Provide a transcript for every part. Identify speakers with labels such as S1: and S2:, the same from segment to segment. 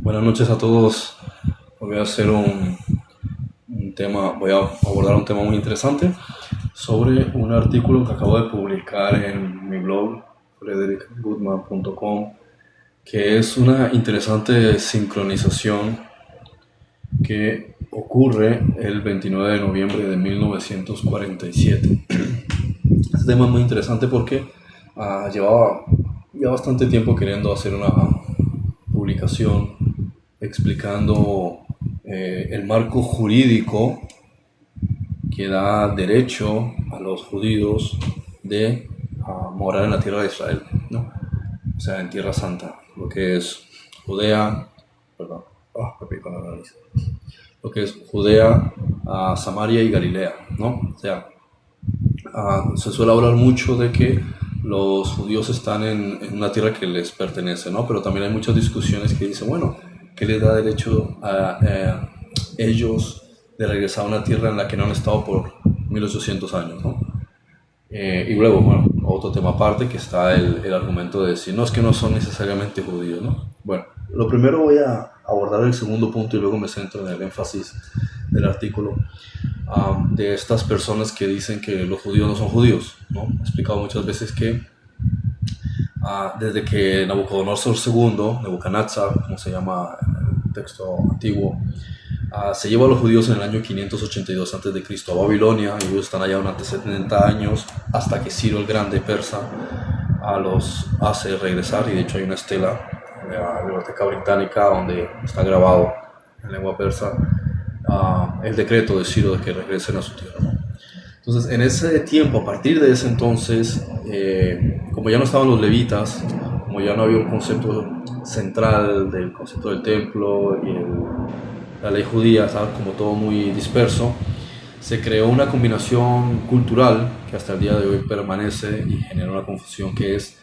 S1: Buenas noches a todos. Voy a hacer voy a abordar un tema muy interesante sobre un artículo que acabo de publicar en mi blog frederickgoodman.com, que es una interesante sincronización que ocurre el 29 de noviembre de 1947. Este tema es muy interesante porque llevaba ya bastante tiempo queriendo hacer una publicación explicando el marco jurídico que da derecho a los judíos de morar en la tierra de Israel, ¿no? O sea, en Tierra Santa, lo que es Judea, perdón, me pico la nariz. Lo que es Judea, Samaria y Galilea, ¿no? O sea, se suele hablar mucho de que los judíos están en una tierra que les pertenece, ¿no? Pero también hay muchas discusiones que dicen, bueno, ¿qué les da derecho a ellos de regresar a una tierra en la que no han estado por 1800 años, ¿no? Y luego, bueno, otro tema aparte que está el argumento de decir, no, es que no son necesariamente judíos, ¿no? Bueno, lo primero voy a abordar el segundo punto y luego me centro en el énfasis del artículo de estas personas que dicen que los judíos no son judíos, ¿no? He explicado muchas veces que desde que Nabucodonosor II, Nebuchadnezzar, como se llama en el texto antiguo, se lleva a los judíos en el año 582 a.C. a Babilonia, y ellos están allá durante 70 años hasta que Ciro el Grande persa los hace regresar, y de hecho hay una estela de la Biblioteca Británica donde está grabado en lengua persa el decreto de Ciro de que regresen a su tierra, ¿no? Entonces, en ese tiempo, a partir de ese entonces, como ya no estaban los levitas, como ya no había un concepto central del concepto del templo y la ley judía, estaba como todo muy disperso, se creó una combinación cultural que hasta el día de hoy permanece y genera una confusión, que es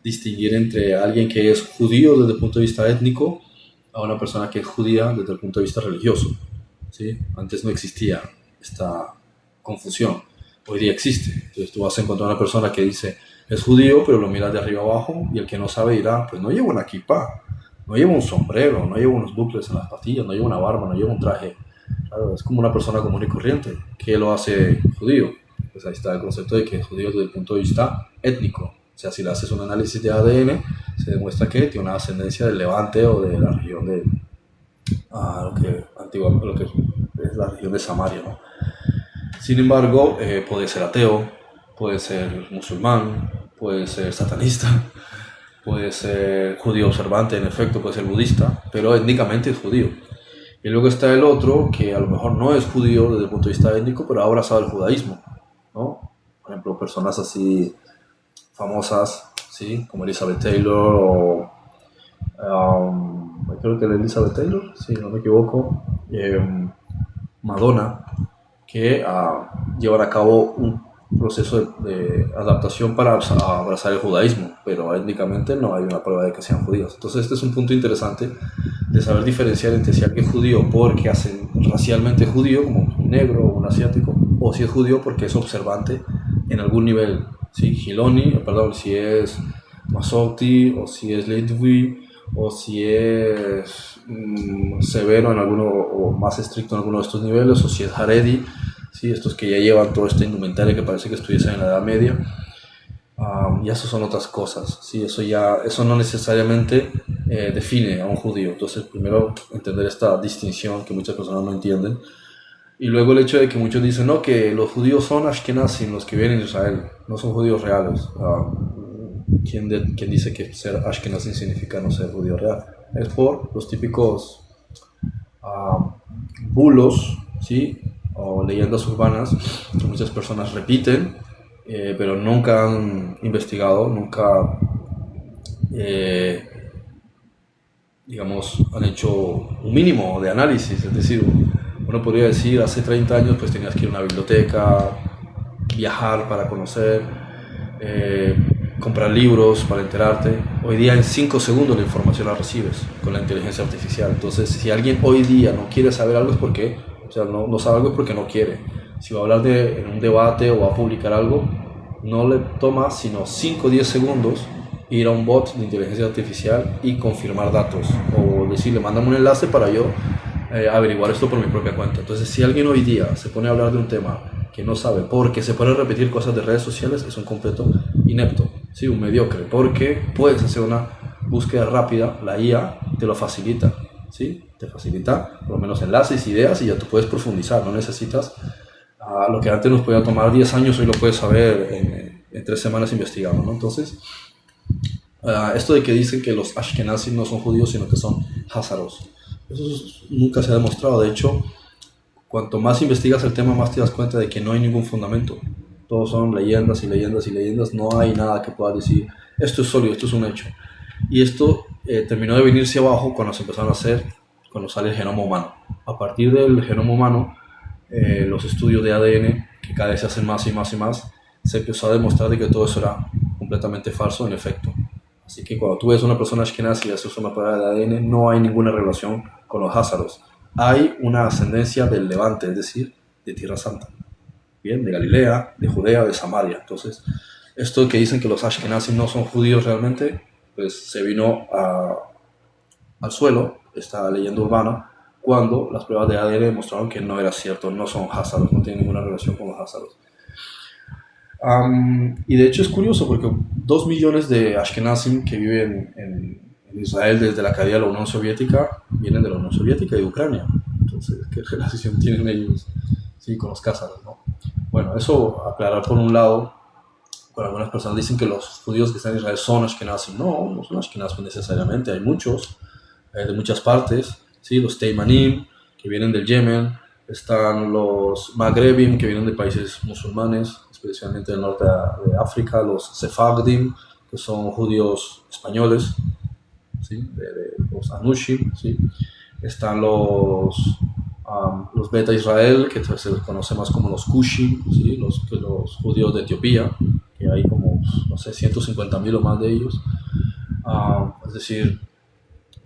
S1: distinguir entre alguien que es judío desde el punto de vista étnico a una persona que es judía desde el punto de vista religioso, ¿sí? Antes no existía esta confusión, hoy día existe. Entonces tú vas a encontrar una persona que dice es judío, pero lo miras de arriba abajo, y el que no sabe dirá, pues no lleva una kippah, no lleva un sombrero, no lleva unos bucles en las patillas, no lleva una barba, no lleva un traje. Claro, es como una persona común y corriente. ¿Qué lo hace judío? Pues ahí está el concepto de que es judío desde el punto de vista étnico. O sea, si le haces un análisis de ADN, se demuestra que tiene una ascendencia del Levante o de la región de lo que es la región de Samaria, ¿no? Sin embargo, puede ser ateo, puede ser musulmán, puede ser satanista, puede ser judío observante, en efecto, puede ser budista, pero étnicamente es judío. Y luego está el otro que a lo mejor no es judío desde el punto de vista étnico, pero ha abrazado el judaísmo, ¿no? Por ejemplo, personas así famosas, ¿sí? Como Elizabeth Taylor o creo que era Elizabeth Taylor, si no me equivoco, Madonna, que llevan a cabo un proceso de adaptación para abrazar el judaísmo, pero étnicamente no hay una prueba de que sean judíos. Entonces este es un punto interesante de saber diferenciar entre si alguien es judío porque hacen racialmente judío, como un negro o un asiático, o si es judío porque es observante en algún nivel, ¿sí? Si es Masorti, o si es Leidvi, o si es severo en alguno o más estricto en alguno de estos niveles, o si es Haredi, ¿sí? Estos que ya llevan todo este indumentaria que parece que estuviesen en la Edad Media. Y eso son otras cosas, ¿sí? Eso no necesariamente define a un judío. Entonces, primero entender esta distinción que muchas personas no entienden, y luego el hecho de que muchos dicen, no, que los judíos son Ashkenazim, los que viven en Israel, no son judíos reales. ¿Quién dice que ser Ashkenazim significa no ser judío real? Es por los típicos bulos, ¿sí? O leyendas urbanas que muchas personas repiten, pero nunca han investigado, nunca digamos, han hecho un mínimo de análisis. Es decir, uno podría decir, hace 30 años pues tenías que ir a una biblioteca, viajar para conocer, comprar libros para enterarte. Hoy día en 5 segundos la información la recibes con la inteligencia artificial. Entonces, si alguien hoy día no quiere saber algo es porque, o sea, no sabe algo es porque no quiere. Si va a hablar en un debate o va a publicar algo, no le toma sino 5 o 10 segundos ir a un bot de inteligencia artificial y confirmar datos, o decirle, mándame un enlace para yo averiguar esto por mi propia cuenta. Entonces, si alguien hoy día se pone a hablar de un tema que no sabe, porque se pone a repetir cosas de redes sociales, es un completo inepto, ¿sí? Un mediocre, porque puedes hacer una búsqueda rápida, la IA te lo facilita, ¿sí? Te facilita por lo menos enlaces, ideas, y ya tú puedes profundizar, no necesitas lo que antes nos podía tomar 10 años, hoy lo puedes saber en 3 semanas investigando, ¿no? Entonces, esto de que dicen que los Ashkenazim no son judíos, sino que son házaros, eso nunca se ha demostrado. De hecho, cuanto más investigas el tema, más te das cuenta de que no hay ningún fundamento. Todos son leyendas y leyendas y leyendas. No hay nada que pueda decir, esto es sólido, esto es un hecho. Y esto terminó de venirse abajo cuando se empezaron a hacer, cuando sale el genoma humano. A partir del genoma humano, los estudios de ADN, que cada vez se hacen más y más y más, se empezó a demostrar de que todo eso era completamente falso en efecto. Así que cuando tú ves a una persona ashkenazi y haces una prueba de ADN, no hay ninguna relación con los házaros. Hay una ascendencia del Levante, es decir, de Tierra Santa. Bien, de Galilea, de Judea, de Samaria. Entonces, esto que dicen que los ashkenazis no son judíos realmente, pues se vino al suelo, esta leyenda urbana, cuando las pruebas de ADN demostraron que no era cierto, no son házaros, no tienen ninguna relación con los házaros. Y de hecho es curioso porque 2 millones de Ashkenazim que viven en Israel desde la caída de la Unión Soviética vienen de la Unión Soviética y de Ucrania. Entonces, ¿qué relación tienen ellos, sí, con los cázaros, ¿no? Bueno, eso aclarar por un lado. Cuando algunas personas dicen que los judíos que están en Israel son Ashkenazim, no son Ashkenazim necesariamente, hay muchos, de muchas partes, ¿sí? Los Teimanim, que vienen del Yemen, están los Magrebim, que vienen de países musulmanes, especialmente del norte de África, los Sefardim, que son judíos españoles, ¿sí? de los Anushim, ¿sí? Están los Beta Israel, que se les conoce más como los Kushim, ¿sí? los judíos de Etiopía, que hay como, no sé, 150.000 o más de ellos. Es decir,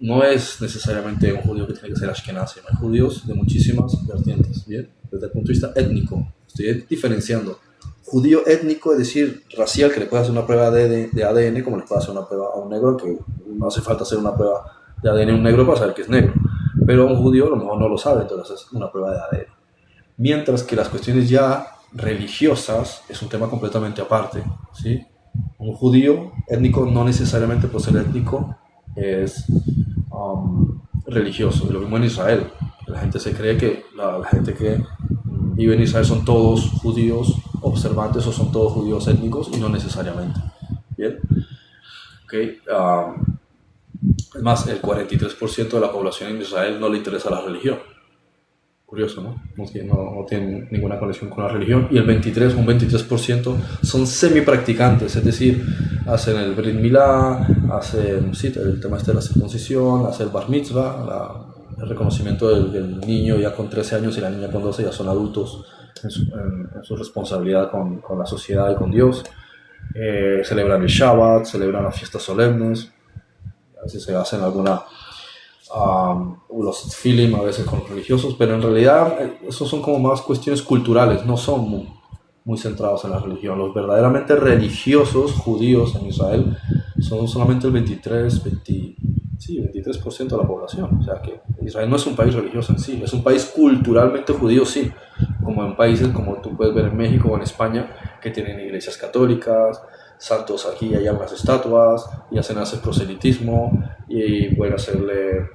S1: no es necesariamente un judío que tiene que ser ashkenazi, hay judíos de muchísimas vertientes, ¿bien? Desde el punto de vista étnico, estoy diferenciando. Judío étnico, es decir, racial, que le puede hacer una prueba de ADN, como le puede hacer una prueba a un negro, que no hace falta hacer una prueba de ADN a un negro para saber que es negro. Pero un judío a lo mejor no lo sabe, entonces es una prueba de ADN. Mientras que las cuestiones ya religiosas es un tema completamente aparte, ¿sí? Un judío étnico no necesariamente por ser étnico es religioso. Y lo mismo en Israel. La gente se cree que la gente que vive en Israel son todos judíos observantes o son todos judíos étnicos, y no necesariamente. ¿Bien? Okay. Es más, el 43% de la población en Israel no le interesa la religión. Curioso, ¿no? No tienen ninguna conexión con la religión. Y un 23% son semi-practicantes, es decir, hacen el Brit Milá, hacen el tema de la circuncisión, hacen el Bar Mitzvah, el reconocimiento del niño ya con 13 años y la niña con 12, ya son adultos en su responsabilidad con la sociedad y con Dios. Celebran el Shabbat, celebran las fiestas solemnes, a veces se hacen los filim a veces con los religiosos, pero en realidad esos son como más cuestiones culturales, no son muy centrados en la religión. Los verdaderamente religiosos judíos en Israel son solamente el 23% de la población. O sea que Israel no es un país religioso en sí, es un país culturalmente judío, sí, como en países como tú puedes ver en México o en España, que tienen iglesias católicas, santos aquí y allá, unas estatuas, y hacen proselitismo y pueden hacerle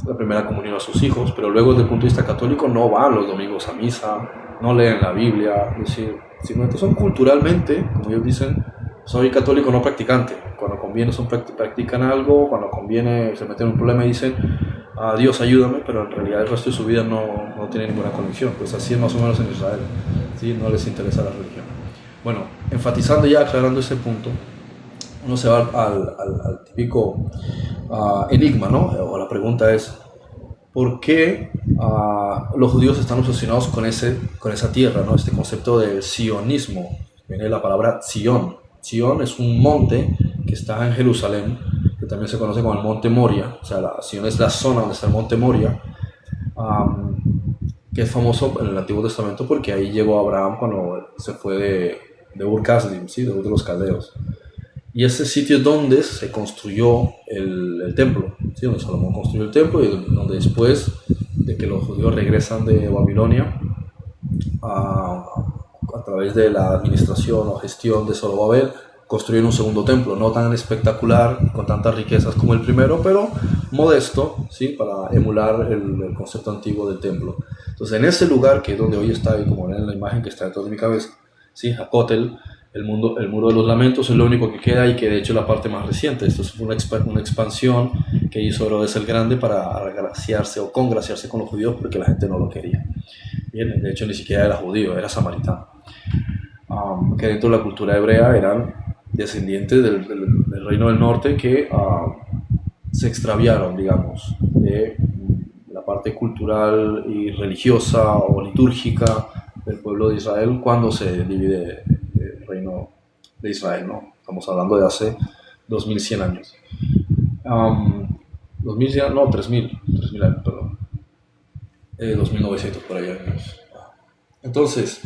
S1: la primera comunión a sus hijos, pero luego desde el punto de vista católico no van los domingos a misa, no leen la Biblia, es decir, simplemente son culturalmente, como ellos dicen, soy católico no practicante. Cuando conviene practican algo, cuando conviene se meten en un problema y dicen Dios ayúdame, pero en realidad el resto de su vida no tiene ninguna conexión. Pues así es más o menos en Israel, ¿sí? No les interesa la religión. Bueno, enfatizando ya, aclarando ese punto, uno se va al típico enigma, ¿no? O la pregunta es, ¿por qué los judíos están obsesionados con esa tierra, ¿no? Este concepto de sionismo, viene de la palabra Zion. Zion es un monte que está en Jerusalén, que también se conoce como el Monte Moria. O sea, Zion es la zona donde está el Monte Moria, que es famoso en el Antiguo Testamento porque ahí llegó Abraham cuando se fue de Ur Kasdim, ¿sí? De Ur de los Caldeos. Y ese sitio es donde se construyó el templo, ¿sí? Donde Salomón construyó el templo y donde después de que los judíos regresan de Babilonia, a, a través de la administración o gestión de Zorobabel, construyeron un segundo templo, no tan espectacular, con tantas riquezas como el primero, pero modesto, ¿sí? Para emular el concepto antiguo del templo. Entonces, en ese lugar, que es donde hoy está, y como ven en la imagen que está dentro de mi cabeza, ¿sí? Hakotel, el muro de los lamentos, es lo único que queda y que de hecho es la parte más reciente. Esto fue una expansión que hizo Herodes el Grande para agraciarse o congraciarse con los judíos porque la gente no lo quería. Bien, de hecho ni siquiera era judío, era samaritano. Que dentro de la cultura hebrea eran descendientes del reino del norte que se extraviaron, digamos, de la parte cultural y religiosa o litúrgica del pueblo de Israel cuando se divide el reino de Israel, ¿no? Estamos hablando de hace 2100 años. 2100, no, 3000 años, perdón. 2900 por allá. Entonces,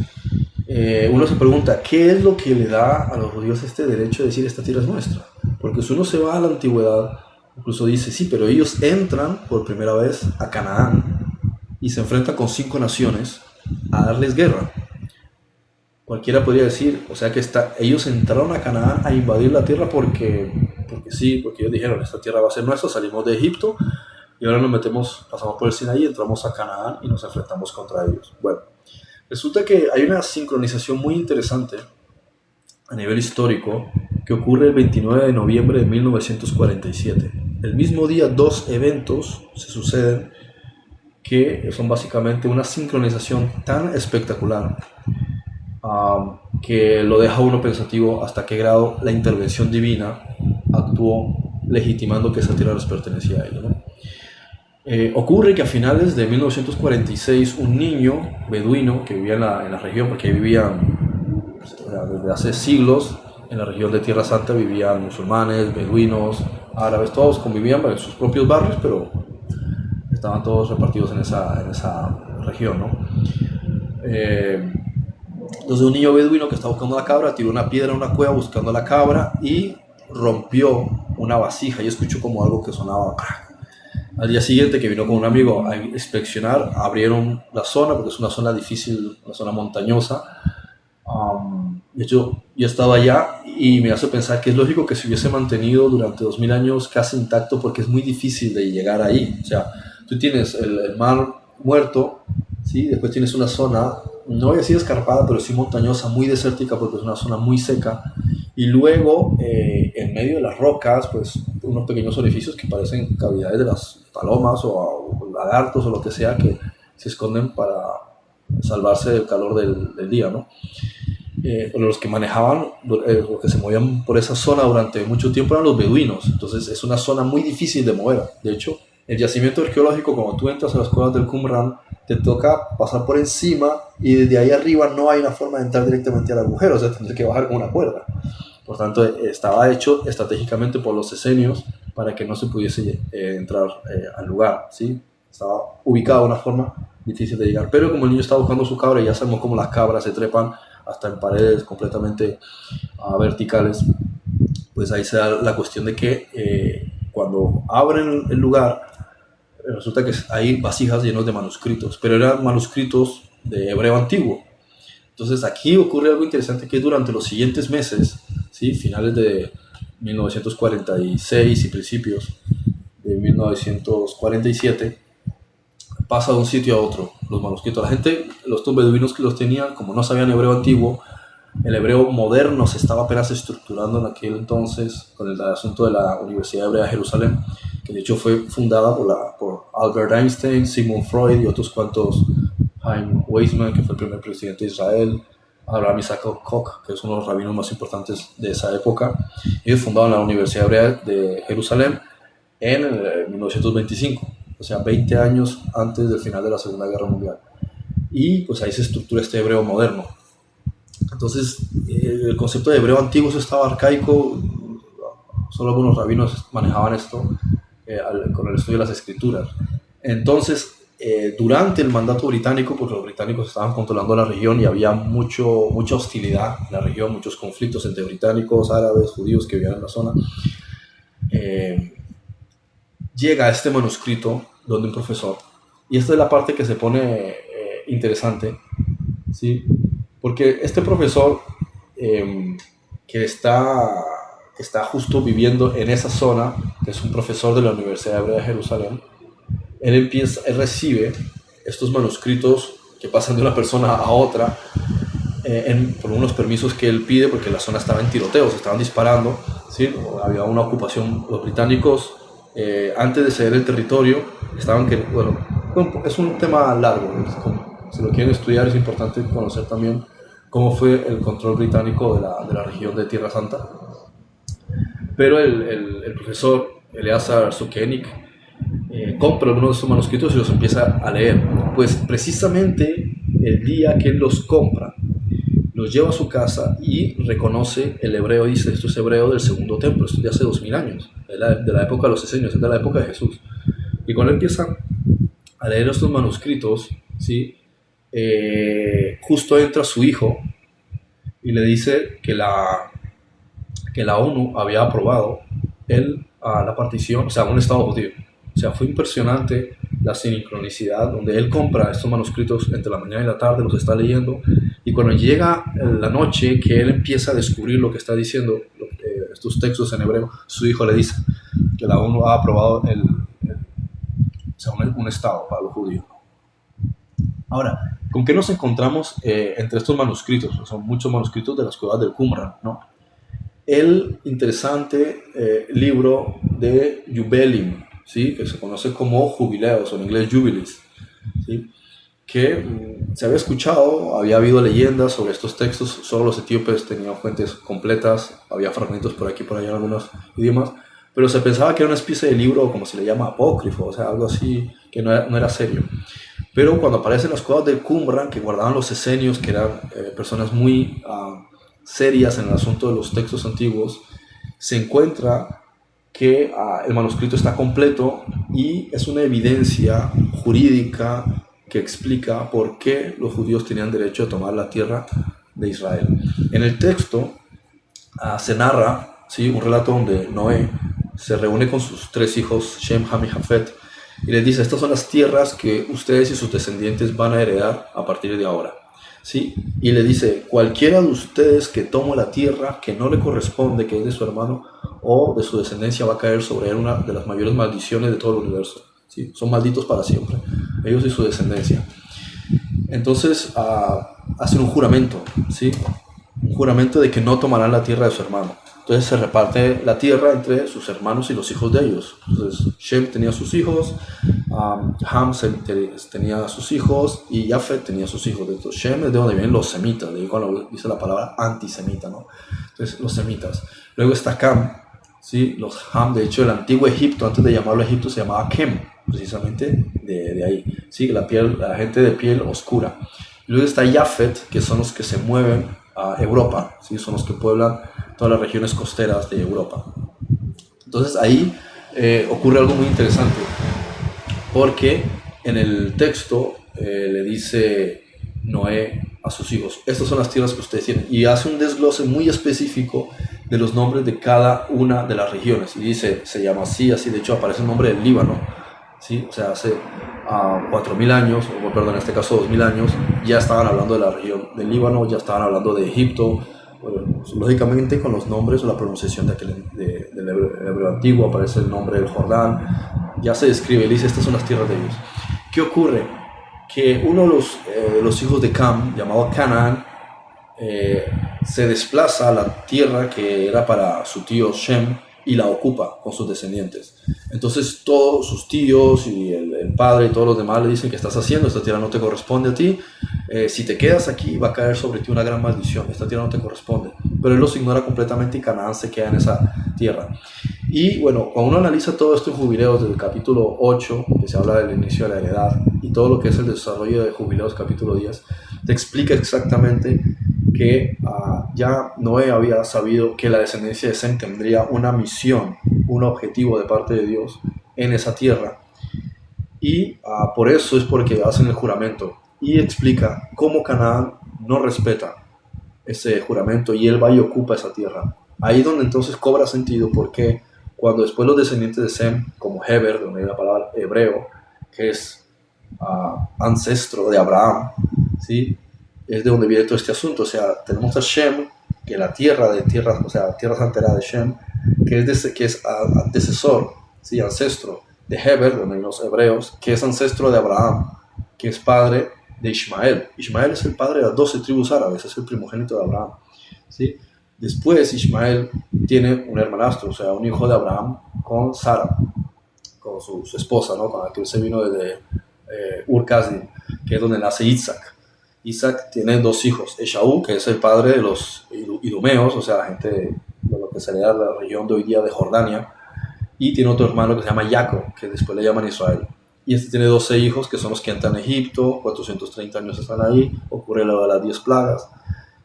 S1: uno se pregunta, ¿qué es lo que le da a los judíos este derecho de decir esta tierra es nuestra? Porque si uno se va a la antigüedad, incluso dice, sí, pero ellos entran por primera vez a Canaán y se enfrentan con 5 naciones a darles guerra. Cualquiera podría decir, o sea que ellos entraron a Canaán a invadir la tierra porque sí, porque ellos dijeron, esta tierra va a ser nuestra, salimos de Egipto y ahora pasamos por el Sinaí, entramos a Canaán y nos enfrentamos contra ellos. Bueno, resulta que hay una sincronización muy interesante a nivel histórico que ocurre el 29 de noviembre de 1947. El mismo día 2 eventos se suceden que son básicamente una sincronización tan espectacular que lo deja uno pensativo hasta qué grado la intervención divina actuó legitimando que esa tierra les pertenecía a ellos, ¿no? Ocurre que a finales de 1946 un niño beduino que vivía en la región, porque ahí vivían desde hace siglos, en la región de Tierra Santa vivían musulmanes, beduinos, árabes, todos convivían en sus propios barrios, pero estaban todos repartidos en esa región, ¿no? Entonces un niño beduino que estaba buscando la cabra tiró una piedra en una cueva buscando la cabra y rompió una vasija y escuchó como algo que sonaba. Al día siguiente, que vino con un amigo a inspeccionar, abrieron la zona porque es una zona difícil, una zona montañosa. De hecho, yo estaba allá y me hace pensar que es lógico que se hubiese mantenido durante 2000 años casi intacto porque es muy difícil de llegar ahí. O sea, tú tienes el mar muerto, ¿sí? Después tienes una zona, no voy a decir escarpada, pero sí montañosa, muy desértica porque es una zona muy seca. Y luego, en medio de las rocas, pues unos pequeños orificios que parecen cavidades de las palomas o lagartos o lo que sea que se esconden para salvarse del calor del día, ¿no? Los que manejaban, los que se movían por esa zona durante mucho tiempo eran los beduinos. Entonces es una zona muy difícil de mover. De hecho, el yacimiento arqueológico, cuando tú entras a las cuevas del Qumran, te toca pasar por encima y desde ahí arriba no hay una forma de entrar directamente al agujero, o sea, tendrás que bajar con una cuerda. Por tanto, estaba hecho estratégicamente por los esenios para que no se pudiese entrar al lugar, ¿sí? Estaba ubicado de una forma difícil de llegar. Pero como el niño estaba buscando su cabra, y ya sabemos cómo las cabras se trepan hasta en paredes completamente verticales, pues ahí se da la cuestión de que cuando abren el lugar, resulta que hay vasijas llenas de manuscritos, pero eran manuscritos de hebreo antiguo. Entonces aquí ocurre algo interesante, que durante los siguientes meses, ¿sí? Finales de 1946 y principios de 1947, pasa de un sitio a otro los manuscritos. La gente, los beduinos que los tenían, como no sabían hebreo antiguo, el hebreo moderno se estaba apenas estructurando en aquel entonces con el asunto de la Universidad Hebrea de Jerusalén, que de hecho fue fundada por Albert Einstein, Sigmund Freud y otros cuantos, Chaim Weizmann, que fue el primer presidente de Israel, Abraham Isaac Koch, que es uno de los rabinos más importantes de esa época. Ellos fundaron la Universidad Hebrea de Jerusalén en 1925, o sea, 20 años antes del final de la Segunda Guerra Mundial. Y pues ahí se estructura este hebreo moderno. Entonces, el concepto de hebreo antiguo eso estaba arcaico, solo algunos rabinos manejaban esto con el estudio de las escrituras. Entonces, durante el mandato británico, pues los británicos estaban controlando la región y había mucha hostilidad en la región, muchos conflictos entre británicos, árabes, judíos que vivían en la zona. Llega este manuscrito donde un profesor, y esta es la parte que se pone interesante, ¿sí? Porque este profesor que está justo viviendo en esa zona, que es un profesor de la Universidad Hebrea de Jerusalén, él recibe estos manuscritos que pasan de una persona a otra por unos permisos que él pide, porque la zona estaba en tiroteos, estaban disparando, ¿sí? Había una ocupación. Los británicos, antes de ceder el territorio, bueno, es un tema largo, si lo quieren estudiar es importante conocer también cómo fue el control británico de la región de Tierra Santa. Pero el profesor Eleazar Sokenik compra algunos de estos manuscritos y los empieza a leer. Pues precisamente el día que él los compra, los lleva a su casa y reconoce el hebreo, dice, esto es hebreo del segundo templo, esto es de hace 2000 años, de la época de los esenios, es de la época de Jesús. Y cuando empieza a leer estos manuscritos, ¿sí? Justo entra su hijo y le dice que la ONU había aprobado la partición, o sea, un estado judío. O sea, fue impresionante la sincronicidad, donde él compra estos manuscritos entre la mañana y la tarde, los está leyendo, y cuando llega la noche que él empieza a descubrir lo que está diciendo, estos textos en hebreo, su hijo le dice que la ONU ha aprobado un estado para los judíos. Ahora, ¿con qué nos encontramos entre estos manuscritos? Son muchos manuscritos de las cuevas del Qumran, ¿no? El interesante libro de Yubelim, ¿sí? Que se conoce como jubileos, o en inglés jubilees, ¿sí? Que se había escuchado, había habido leyendas sobre estos textos, solo los etíopes tenían fuentes completas, había fragmentos por aquí y por allá en algunos idiomas, pero se pensaba que era una especie de libro, como se le llama, apócrifo, o sea, algo así que no era serio. Pero cuando aparecen las cuevas del Qumran, que guardaban los esenios, que eran personas muy serias en el asunto de los textos antiguos, se encuentra que el manuscrito está completo y es una evidencia jurídica que explica por qué los judíos tenían derecho a tomar la tierra de Israel. En el texto se narra, ¿sí?, un relato donde Noé se reúne con sus 3 hijos, Shem, Ham y Jafet, y les dice: estas son las tierras que ustedes y sus descendientes van a heredar a partir de ahora, ¿sí? Y le dice: cualquiera de ustedes que tome la tierra que no le corresponde, que es de su hermano o de su descendencia, va a caer sobre él una de las mayores maldiciones de todo el universo, ¿sí? Son malditos para siempre, ellos y su descendencia. Entonces hacen un juramento, ¿sí? Un juramento de que no tomarán la tierra de su hermano. Entonces se reparte la tierra entre sus hermanos y los hijos de ellos. Entonces Shem tenía sus hijos, Ham tenía sus hijos y Jafet tenía sus hijos. Entonces Shem es de donde vienen los semitas, de ahí cuando dice la palabra antisemita, ¿no? Entonces los semitas. Luego está Cam, ¿sí? Los Ham, de hecho el antiguo Egipto, antes de llamarlo Egipto, se llamaba Kem, precisamente de ahí, ¿sí? La gente de piel oscura. Luego está Jafet, que son los que se mueven a Europa, ¿sí? Son los que pueblan todas las regiones costeras de Europa. Entonces ahí ocurre algo muy interesante, porque en el texto le dice Noé a sus hijos: estas son las tierras que ustedes tienen, y hace un desglose muy específico de los nombres de cada una de las regiones, y dice, se llama así, de hecho aparece el nombre del Líbano, ¿sí? O sea, hace 4.000 años, o perdón, en este caso 2.000 años, ya estaban hablando de la región del Líbano, ya estaban hablando de Egipto. Bueno, lógicamente con los nombres o la pronunciación del hebreo antiguo aparece el nombre del Jordán, ya se describe, él dice: estas son las tierras de ellos. ¿Qué ocurre? Que uno de los hijos de Cam, llamado Canaán, se desplaza a la tierra que era para su tío Shem y la ocupa con sus descendientes. Entonces todos sus tíos y el padre y todos los demás le dicen: ¿qué estás haciendo? Esta tierra no te corresponde a ti. Si te quedas aquí va a caer sobre ti una gran maldición. Esta tierra no te corresponde. Pero él los ignora completamente y Canaán se queda en esa tierra. Y bueno, cuando uno analiza todo esto en Jubileos, desde el capítulo 8, que se habla del inicio de la heredad, y todo lo que es el desarrollo de Jubileos capítulo 10, te explica exactamente que ya Noé había sabido que la descendencia de Sem tendría una misión, un objetivo de parte de Dios en esa tierra, Y por eso es porque hacen el juramento. Y explica cómo Canaán no respeta ese juramento y él va y ocupa esa tierra. Ahí donde entonces cobra sentido porque cuando después los descendientes de Sem, como Heber, donde hay la palabra hebreo, que es ancestro de Abraham, ¿sí? Es de donde viene todo este asunto. O sea, tenemos a Shem, que la tierra de tierras, o sea, tierra santera de Shem, que es antecesor, ¿sí? Ancestro de Heber, donde hay los hebreos, que es ancestro de Abraham, que es padre de Ismael. Ismael es el padre de las 12 tribus árabes, es el primogénito de Abraham, ¿sí? Después Ismael tiene un hermanastro, o sea, un hijo de Abraham con Sara, con su esposa, ¿no? Con la que él se vino desde Ur-Kasdim, que es donde nace Isaac. Isaac tiene 2 hijos, Esaú, que es el padre de los idumeos, o sea, la gente de lo que sería la región de hoy día de Jordania, y tiene otro hermano que se llama Jacob, que después le llaman Israel. Y este tiene 12 hijos, que son los que entran a Egipto, 430 años están ahí, ocurre lo de las 10 plagas,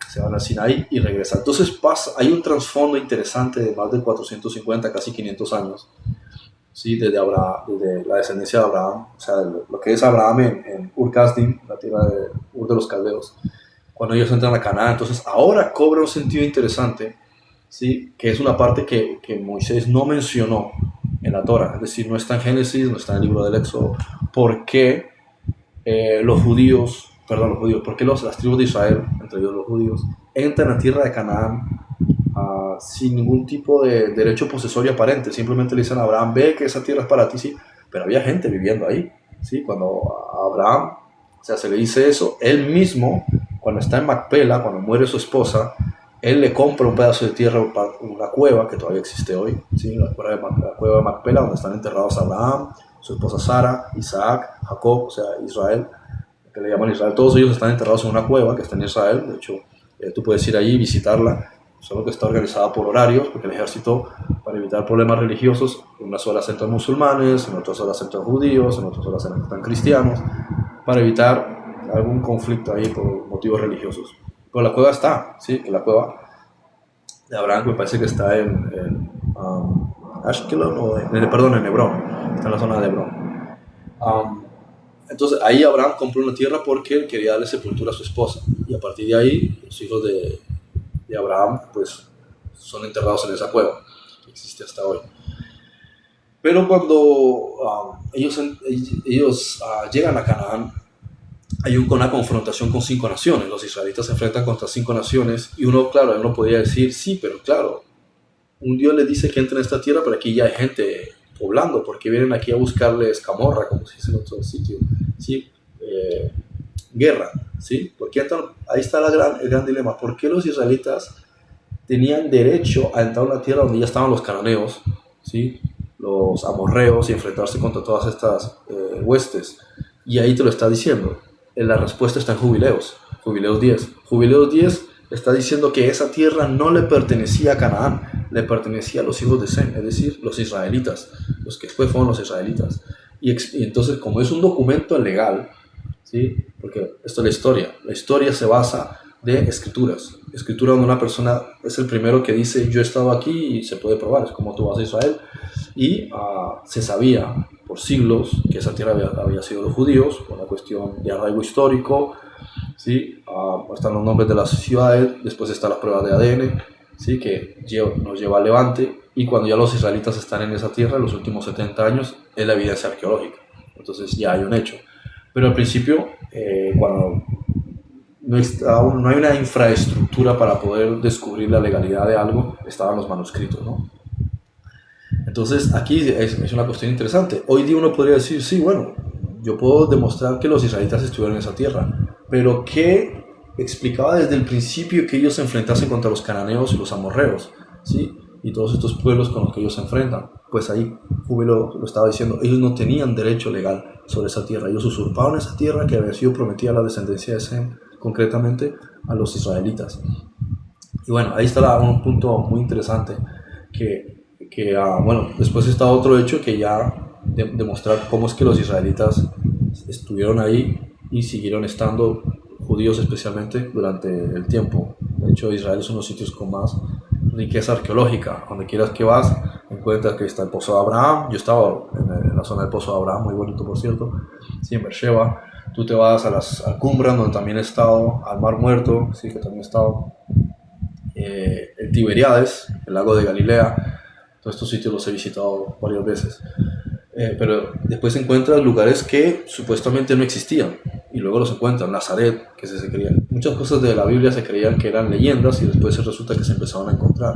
S1: se van al Sinaí y regresan. Entonces hay un trasfondo interesante de más de 450, casi 500 años, ¿sí? Desde la descendencia de Abraham, o sea, lo que es Abraham en Ur-Kasdim, la tierra de Ur de los Caldeos, cuando ellos entran a Canaán. Entonces ahora cobra un sentido interesante, ¿sí? Que es una parte que Moisés no mencionó en la Torah, es decir, no está en Génesis, no está en el libro del Éxodo. ¿Por qué por qué las tribus de Israel, entre ellos los judíos, entran a tierra de Canaán sin ningún tipo de derecho posesorio aparente? Simplemente le dicen a Abraham, ve que esa tierra es para ti, sí, pero había gente viviendo ahí, ¿sí? Cuando a Abraham, o sea, se le dice eso, él mismo, cuando está en Macpela, cuando muere su esposa, él le compra un pedazo de tierra, una cueva que todavía existe hoy, ¿sí? La cueva de Macpela, donde están enterrados Abraham, su esposa Sara, Isaac, Jacob, o sea, Israel, que le llaman Israel. Todos ellos están enterrados en una cueva que está en Israel. De hecho, tú puedes ir allí y visitarla, solo que está organizada por horarios, porque el ejército, para evitar problemas religiosos, en unas horas entran musulmanes, en otras horas entran judíos, en otras horas entran cristianos, para evitar algún conflicto ahí por motivos religiosos. Pero la cueva está, ¿sí? Que la cueva de Abraham me parece que está en Ashkelon, en Hebrón, está en la zona de Hebrón. Entonces ahí Abraham compró una tierra porque él quería darle sepultura a su esposa, y a partir de ahí los hijos de Abraham pues son enterrados en esa cueva que existe hasta hoy. Pero cuando ellos llegan a Canaán, hay una confrontación con 5 naciones. Los israelitas se enfrentan contra 5 naciones y uno podría decir, sí, pero claro, un Dios les dice que entren a esta tierra, pero aquí ya hay gente poblando, porque vienen aquí a buscarles camorra, como se dice en otro sitio, ¿sí? Guerra, ¿sí? Porque ahí está el gran dilema. ¿Por qué los israelitas tenían derecho a entrar a una tierra donde ya estaban los cananeos, ¿sí? Los amorreos, y enfrentarse contra todas estas huestes? Y ahí te lo está diciendo. La respuesta está en Jubileos 10. Jubileos 10 está diciendo que esa tierra no le pertenecía a Canaán, le pertenecía a los hijos de Sem, es decir, los israelitas, los que después fueron los israelitas. Y entonces, como es un documento legal, ¿sí? Porque esto es la historia se basa de escrituras donde una persona es el primero que dice, yo he estado aquí, y se puede probar, es como tú vas a Israel, y se sabía por siglos que esa tierra había sido de los judíos, por una cuestión de arraigo histórico, ¿sí? Están los nombres de las ciudades, después está la prueba de ADN, ¿sí? Que nos lleva al Levante, y cuando ya los israelitas están en esa tierra, en los últimos 70 años, es la evidencia arqueológica, entonces ya hay un hecho. Pero al principio, cuando no hay una infraestructura para poder descubrir la legalidad de algo, estaban los manuscritos, ¿no? Entonces aquí es una cuestión interesante. Hoy día uno podría decir, sí, bueno, yo puedo demostrar que los israelitas estuvieron en esa tierra, pero ¿qué explicaba desde el principio que ellos se enfrentasen contra los cananeos y los amorreos, ¿sí? Y todos estos pueblos con los que ellos se enfrentan? Pues ahí Júbilo lo estaba diciendo, ellos no tenían derecho legal sobre esa tierra, ellos usurparon esa tierra que había sido prometida a la descendencia de Sem, concretamente a los israelitas. Y bueno, ahí está un punto muy interesante bueno, después está otro hecho que ya demostrar cómo es que los israelitas estuvieron ahí y siguieron estando, judíos especialmente, durante el tiempo. De hecho, Israel es uno de los sitios con más riqueza arqueológica. Donde quieras que vas, encuentras que está el pozo de Abraham. Yo estaba en en la zona del Pozo de Abraham, muy bonito por cierto, sí, en Beersheba. Tú te vas al Qumran, donde también he estado, al Mar Muerto, sí, que también he estado, el Tiberíades, el lago de Galilea. Todos estos sitios los he visitado varias veces. Pero después encuentras lugares que supuestamente no existían y luego los encuentran. Nazaret, que se creían, muchas cosas de la Biblia se creían que eran leyendas y después resulta que se empezaron a encontrar.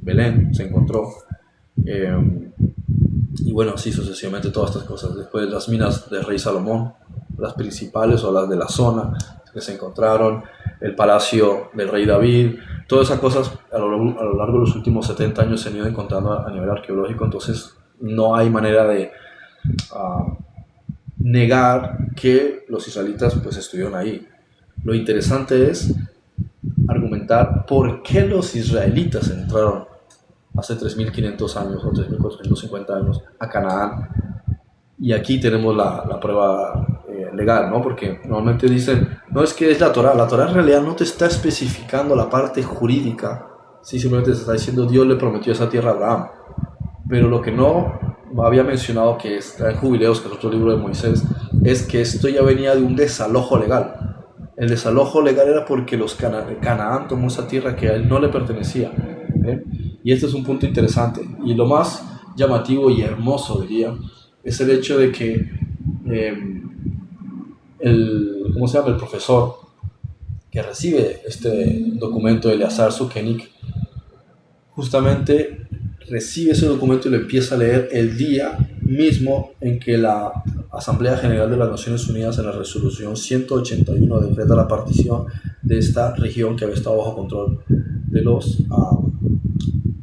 S1: Belén se encontró, y bueno, así sucesivamente todas estas cosas. Después las minas del rey Salomón, las principales o las de la zona que se encontraron, el palacio del rey David, todas esas cosas a lo largo de los últimos 70 años se han ido encontrando a nivel arqueológico. Entonces no hay manera de negar que los israelitas pues estuvieron ahí. Lo interesante es argumentar por qué los israelitas entraron hace 3.500 años o 3.450 años a Canaán. Y aquí tenemos la prueba legal, ¿no? Porque normalmente dicen, no, es que es la Torá. La Torá en realidad no te está especificando la parte jurídica, sí, simplemente te está diciendo Dios le prometió esa tierra a Abraham. Pero lo que no había mencionado, que está en Jubileos, que es otro libro de Moisés, es que esto ya venía de un desalojo legal. El desalojo legal era porque Canaán tomó esa tierra que a él no le pertenecía. Y este es un punto interesante. Y lo más llamativo y hermoso, diría, es el hecho de que ¿cómo se llama? El profesor que recibe este documento de Eleazar Sukenik, justamente recibe ese documento y lo empieza a leer el día mismo en que la Asamblea General de las Naciones Unidas, en la resolución 181, decreta la partición de esta región que había estado bajo control de los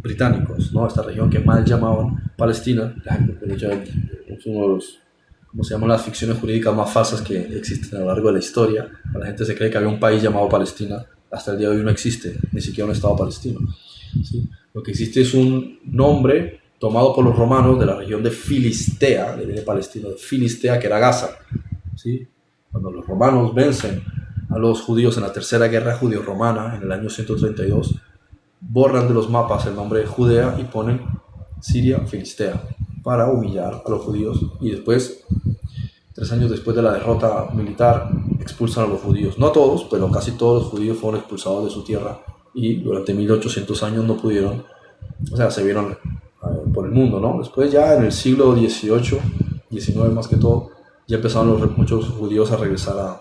S1: británicos, ¿no? Esta región que mal llamaban Palestina. De hecho, es uno de los, ¿cómo se llaman?, las ficciones jurídicas más falsas que existen a lo largo de la historia. La gente se cree que había un país llamado Palestina. Hasta el día de hoy no existe ni siquiera un estado palestino, ¿sí? Lo que existe es un nombre tomado por los romanos de la región de Filistea, de Palestina, de Filistea, que era Gaza, ¿sí? Cuando los romanos vencen a los judíos en la tercera guerra judío-romana en el año 132, borran de los mapas el nombre de Judea y ponen Siria Filistea para humillar a los judíos. Y después, 3 años después de la derrota militar, expulsan a los judíos. No todos, pero casi todos los judíos fueron expulsados de su tierra y durante 1800 años no pudieron, o sea, se vieron por el mundo, ¿no? Después ya en el siglo XVIII, XIX más que todo, ya empezaron muchos judíos a regresar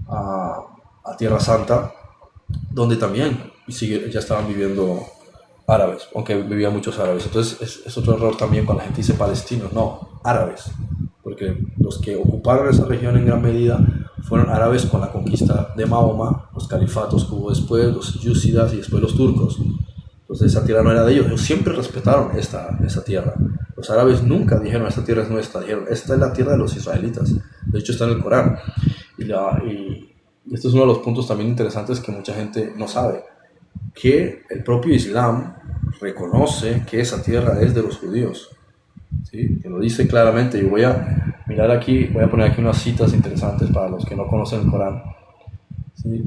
S1: a Tierra Santa, donde también ya estaban viviendo árabes, aunque vivían muchos árabes. Entonces es otro error también cuando la gente dice palestinos, no, árabes, porque los que ocuparon esa región en gran medida fueron árabes con la conquista de Mahoma, los califatos que hubo después, los yúzidas y después los turcos. Entonces esa tierra no era de ellos. Ellos siempre respetaron esa tierra. Los árabes nunca dijeron esta tierra es nuestra, dijeron esta es la tierra de los israelitas. De hecho está en el Corán. Y este es uno de los puntos también interesantes que mucha gente no sabe, que el propio Islam reconoce que esa tierra es de los judíos, ¿sí? Que lo dice claramente. Y voy a mirar aquí, voy a poner aquí unas citas interesantes para los que no conocen el Corán, ¿sí?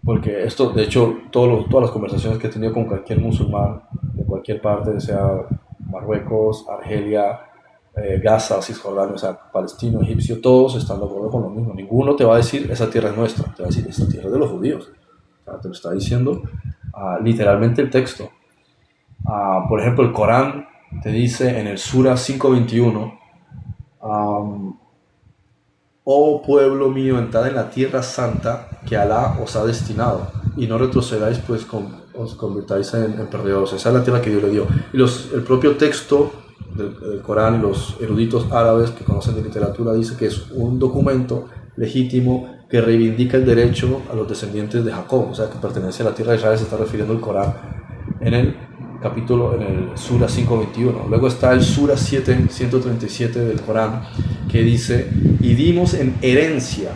S1: Porque esto, de hecho, todas las conversaciones que he tenido con cualquier musulmán de cualquier parte, sea Marruecos, Argelia, Gaza, Cisjordania, o sea, palestino, egipcio, todos están de acuerdo con lo mismo. Ninguno te va a decir esa tierra es nuestra, te va a decir esta tierra es de los judíos. O sea, te lo está diciendo literalmente el texto. Por ejemplo, el Corán te dice en el Sura 5:21, oh pueblo mío, entrad en la tierra santa que Alá os ha destinado, y no retrocedáis, pues os convirtáis en perdedores. Esa es la tierra que Dios le dio. Y el propio texto del Corán y los eruditos árabes que conocen de literatura dice que es un documento legítimo que reivindica el derecho a los descendientes de Jacob, o sea, que pertenece a la tierra de Israel. Se está refiriendo el Corán en el Sura 5:21. Luego está el Sura 137 del Corán, que dice, y dimos en herencia,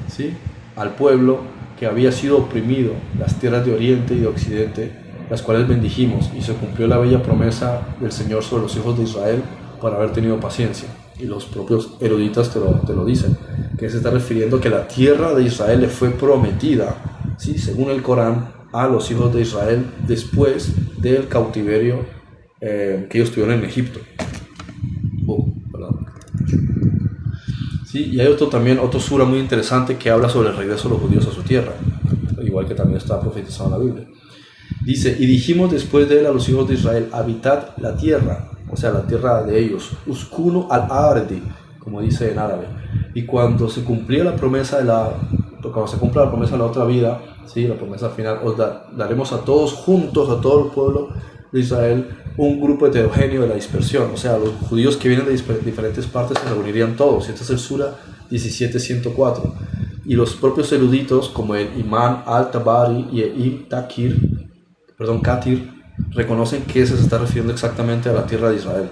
S1: ¿sí?, al pueblo que había sido oprimido las tierras de oriente y de occidente, las cuales bendijimos, y se cumplió la bella promesa del Señor sobre los hijos de Israel por haber tenido paciencia. Y los propios eruditas te lo dicen, que se está refiriendo que la tierra de Israel le fue prometida, ¿sí?, según el Corán, a los hijos de Israel después del cautiverio que ellos tuvieron en Egipto. ¿sí? Y hay otro sura muy interesante que habla sobre el regreso de los judíos a su tierra, igual que también está profetizado en la Biblia. Dice, y dijimos después de él a los hijos de Israel, habitad la tierra, o sea, la tierra de ellos, uskunu al-ardi, como dice en árabe. Y cuando se cumplía la promesa cuando se cumpla la promesa de la otra vida, ¿sí? La promesa final, os daremos a todos juntos, a todo el pueblo de Israel, un grupo heterogéneo de la dispersión. O sea, los judíos que vienen de diferentes partes se reunirían todos. Este es el Sura 17.104. Y los propios eruditos, como el Imam al-Tabari y el Katir, reconocen que se está refiriendo exactamente a la tierra de Israel.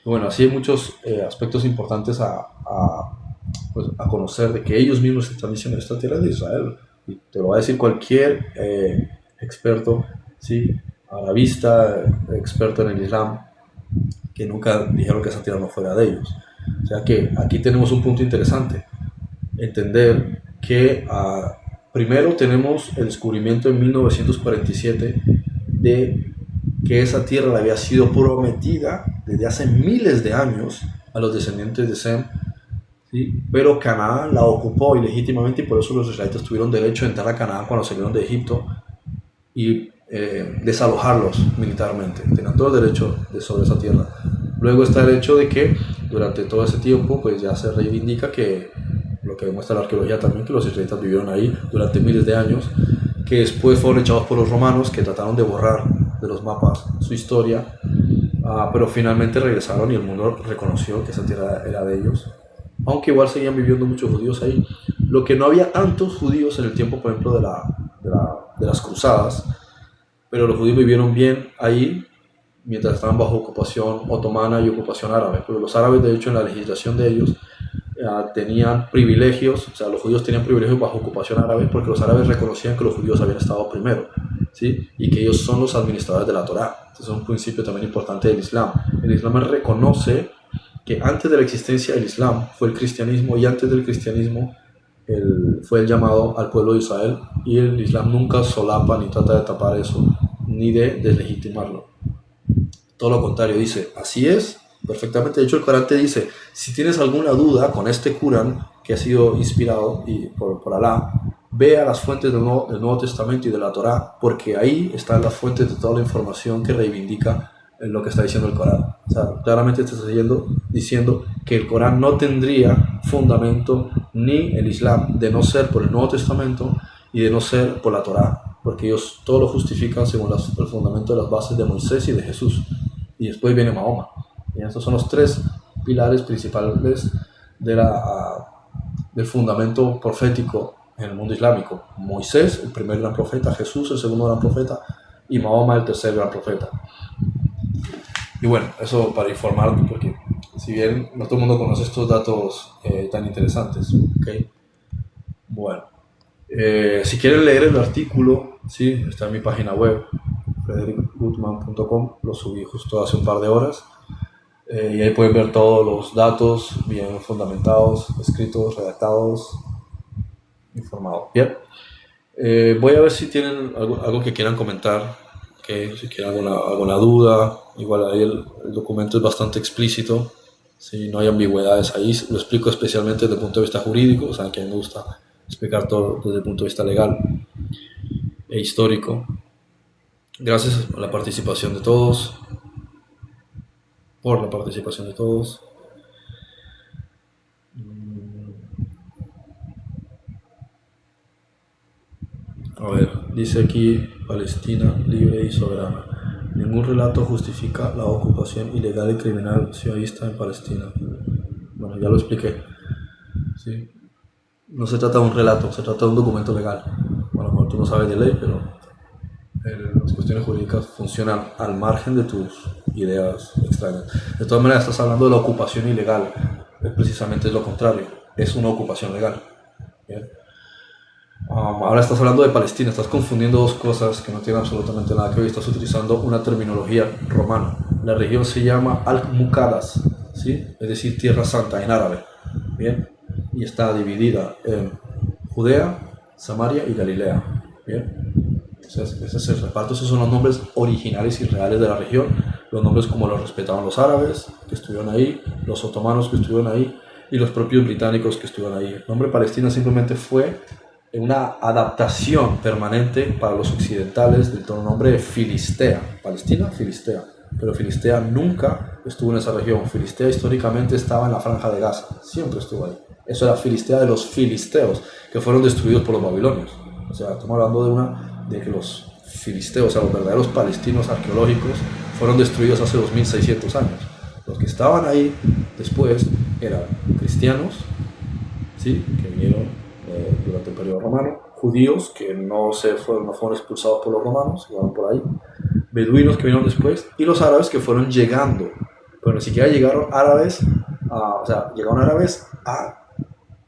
S1: Y bueno, así hay muchos aspectos importantes pues, a conocer, de que ellos mismos están diciendo esta tierra de Israel. Y te lo va a decir cualquier experto, ¿sí? Arabista, experto en el Islam, que nunca dijeron que esa tierra no fuera de ellos. O sea que aquí tenemos un punto interesante. Entender que primero tenemos el descubrimiento en 1947 de que esa tierra le había sido prometida desde hace miles de años a los descendientes de Sem, ¿sí? Pero Canaán la ocupó ilegítimamente y por eso los israelitas tuvieron derecho a entrar a Canaán cuando salieron de Egipto y desalojarlos militarmente. Tenían todo el derecho sobre esa tierra. Luego está el hecho de que durante todo ese tiempo pues ya se reivindica que lo que demuestra la arqueología también, que los israelitas vivieron ahí durante miles de años, que después fueron echados por los romanos, que trataron de borrar de los mapas su historia, pero finalmente regresaron y el mundo reconoció que esa tierra era de ellos, aunque igual seguían viviendo muchos judíos ahí. Lo que no había tantos judíos en el tiempo, por ejemplo, de las cruzadas, pero los judíos vivieron bien ahí mientras estaban bajo ocupación otomana y ocupación árabe. Pero los árabes, de hecho, en la legislación de ellos, tenían privilegios, o sea, los judíos tenían privilegios bajo ocupación árabe porque los árabes reconocían que los judíos habían estado primero, ¿sí? Y que ellos son los administradores de la Torá. Este es un principio también importante del Islam. El Islam reconoce que antes de la existencia del Islam fue el cristianismo, y antes del cristianismo fue el llamado al pueblo de Israel, y el Islam nunca solapa ni trata de tapar eso, ni de deslegitimarlo. Todo lo contrario, dice, así es, perfectamente. De hecho, el Corán te dice, si tienes alguna duda con este Corán que ha sido inspirado por Alá, ve a las fuentes del Nuevo Testamento y de la Torá, porque ahí están las fuentes de toda la información que reivindica lo que está diciendo el Corán. O sea, claramente te está diciendo que el Corán no tendría fundamento, ni el Islam, de no ser por el Nuevo Testamento y de no ser por la Torá, porque ellos todo lo justifican según el fundamento de las bases de Moisés y de Jesús, y después viene Mahoma. Y estos son los tres pilares principales del fundamento profético en el mundo islámico: Moisés, el primer gran profeta; Jesús, el segundo gran profeta; y Mahoma, el tercer gran profeta. Y bueno, eso para informar, porque si bien no todo el mundo conoce estos datos tan interesantes, ¿okay? Bueno, si quieren leer el artículo, sí, está en mi página web, frederickgutman.com, lo subí justo hace un par de horas, y ahí pueden ver todos los datos bien fundamentados, escritos, redactados, informados. Bien, voy a ver si tienen algo que quieran comentar, okay, si quieren alguna duda. Igual ahí el documento es bastante explícito, ¿sí? No hay ambigüedades ahí, lo explico especialmente desde el punto de vista jurídico, o sea, que a mí me gusta explicar todo desde el punto de vista legal e histórico. Gracias a la participación de todos, por la participación de todos. A ver, dice aquí: Palestina libre y soberana. Ningún relato justifica la ocupación ilegal y criminal sionista en Palestina. Bueno, ya lo expliqué. ¿Sí? No se trata de un relato, se trata de un documento legal. Bueno, como tú no sabes de ley, pero las cuestiones jurídicas funcionan al margen de tus ideas extrañas. De todas maneras, estás hablando de la ocupación ilegal. Precisamente es lo contrario, es una ocupación legal. ¿Bien? Ahora estás hablando de Palestina, estás confundiendo dos cosas que no tienen absolutamente nada que ver. Estás utilizando una terminología romana. La región se llama Al-Muqaddas, ¿sí? Es decir, Tierra Santa en árabe. Bien, y está dividida en Judea, Samaria y Galilea. Bien, ese es el reparto. Esos son los nombres originales y reales de la región, los nombres como los respetaban los árabes que estuvieron ahí, los otomanos que estuvieron ahí, y los propios británicos que estuvieron ahí. El nombre Palestina simplemente fue una adaptación permanente para los occidentales del nombre de Filistea. Palestina, Filistea. Pero Filistea nunca estuvo en esa región. Filistea históricamente estaba en la Franja de Gaza, siempre estuvo ahí. Eso era Filistea de los filisteos, que fueron destruidos por los babilonios. O sea, estamos hablando de que los filisteos, o sea, los verdaderos palestinos arqueológicos, fueron destruidos hace 2600 años. Los que estaban ahí después eran cristianos, ¿sí?, que vinieron durante el periodo romano, judíos que no fueron expulsados por los romanos, quedaron por ahí, beduinos que vinieron después, y los árabes que fueron llegando, pero ni siquiera llegaron árabes a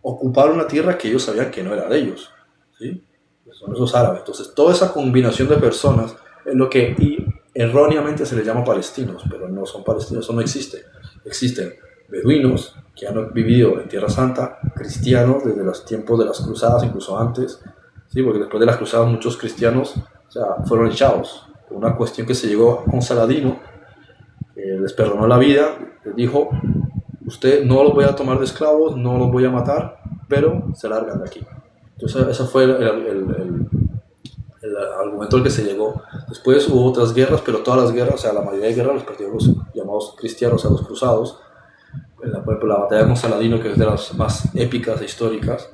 S1: ocupar una tierra que ellos sabían que no era de ellos, ¿sí? Son esos árabes. Entonces toda esa combinación de personas es lo que erróneamente se les llama palestinos, pero no son palestinos, eso no existe. Existen beduinos que han vivido en Tierra Santa, cristianos desde los tiempos de las cruzadas, incluso antes, ¿sí?, porque después de las cruzadas muchos cristianos, o sea, fueron echados. Una cuestión que se llegó con Saladino, que les perdonó la vida, les dijo: usted no los voy a tomar de esclavos, no los voy a matar, pero se largan de aquí. Entonces ese fue el argumento al que se llegó. Después hubo otras guerras, pero todas las guerras, o sea, la mayoría de guerras los perdieron los llamados cristianos, o sea, los cruzados. Por ejemplo, la batalla con Saladino, que es de las más épicas e históricas,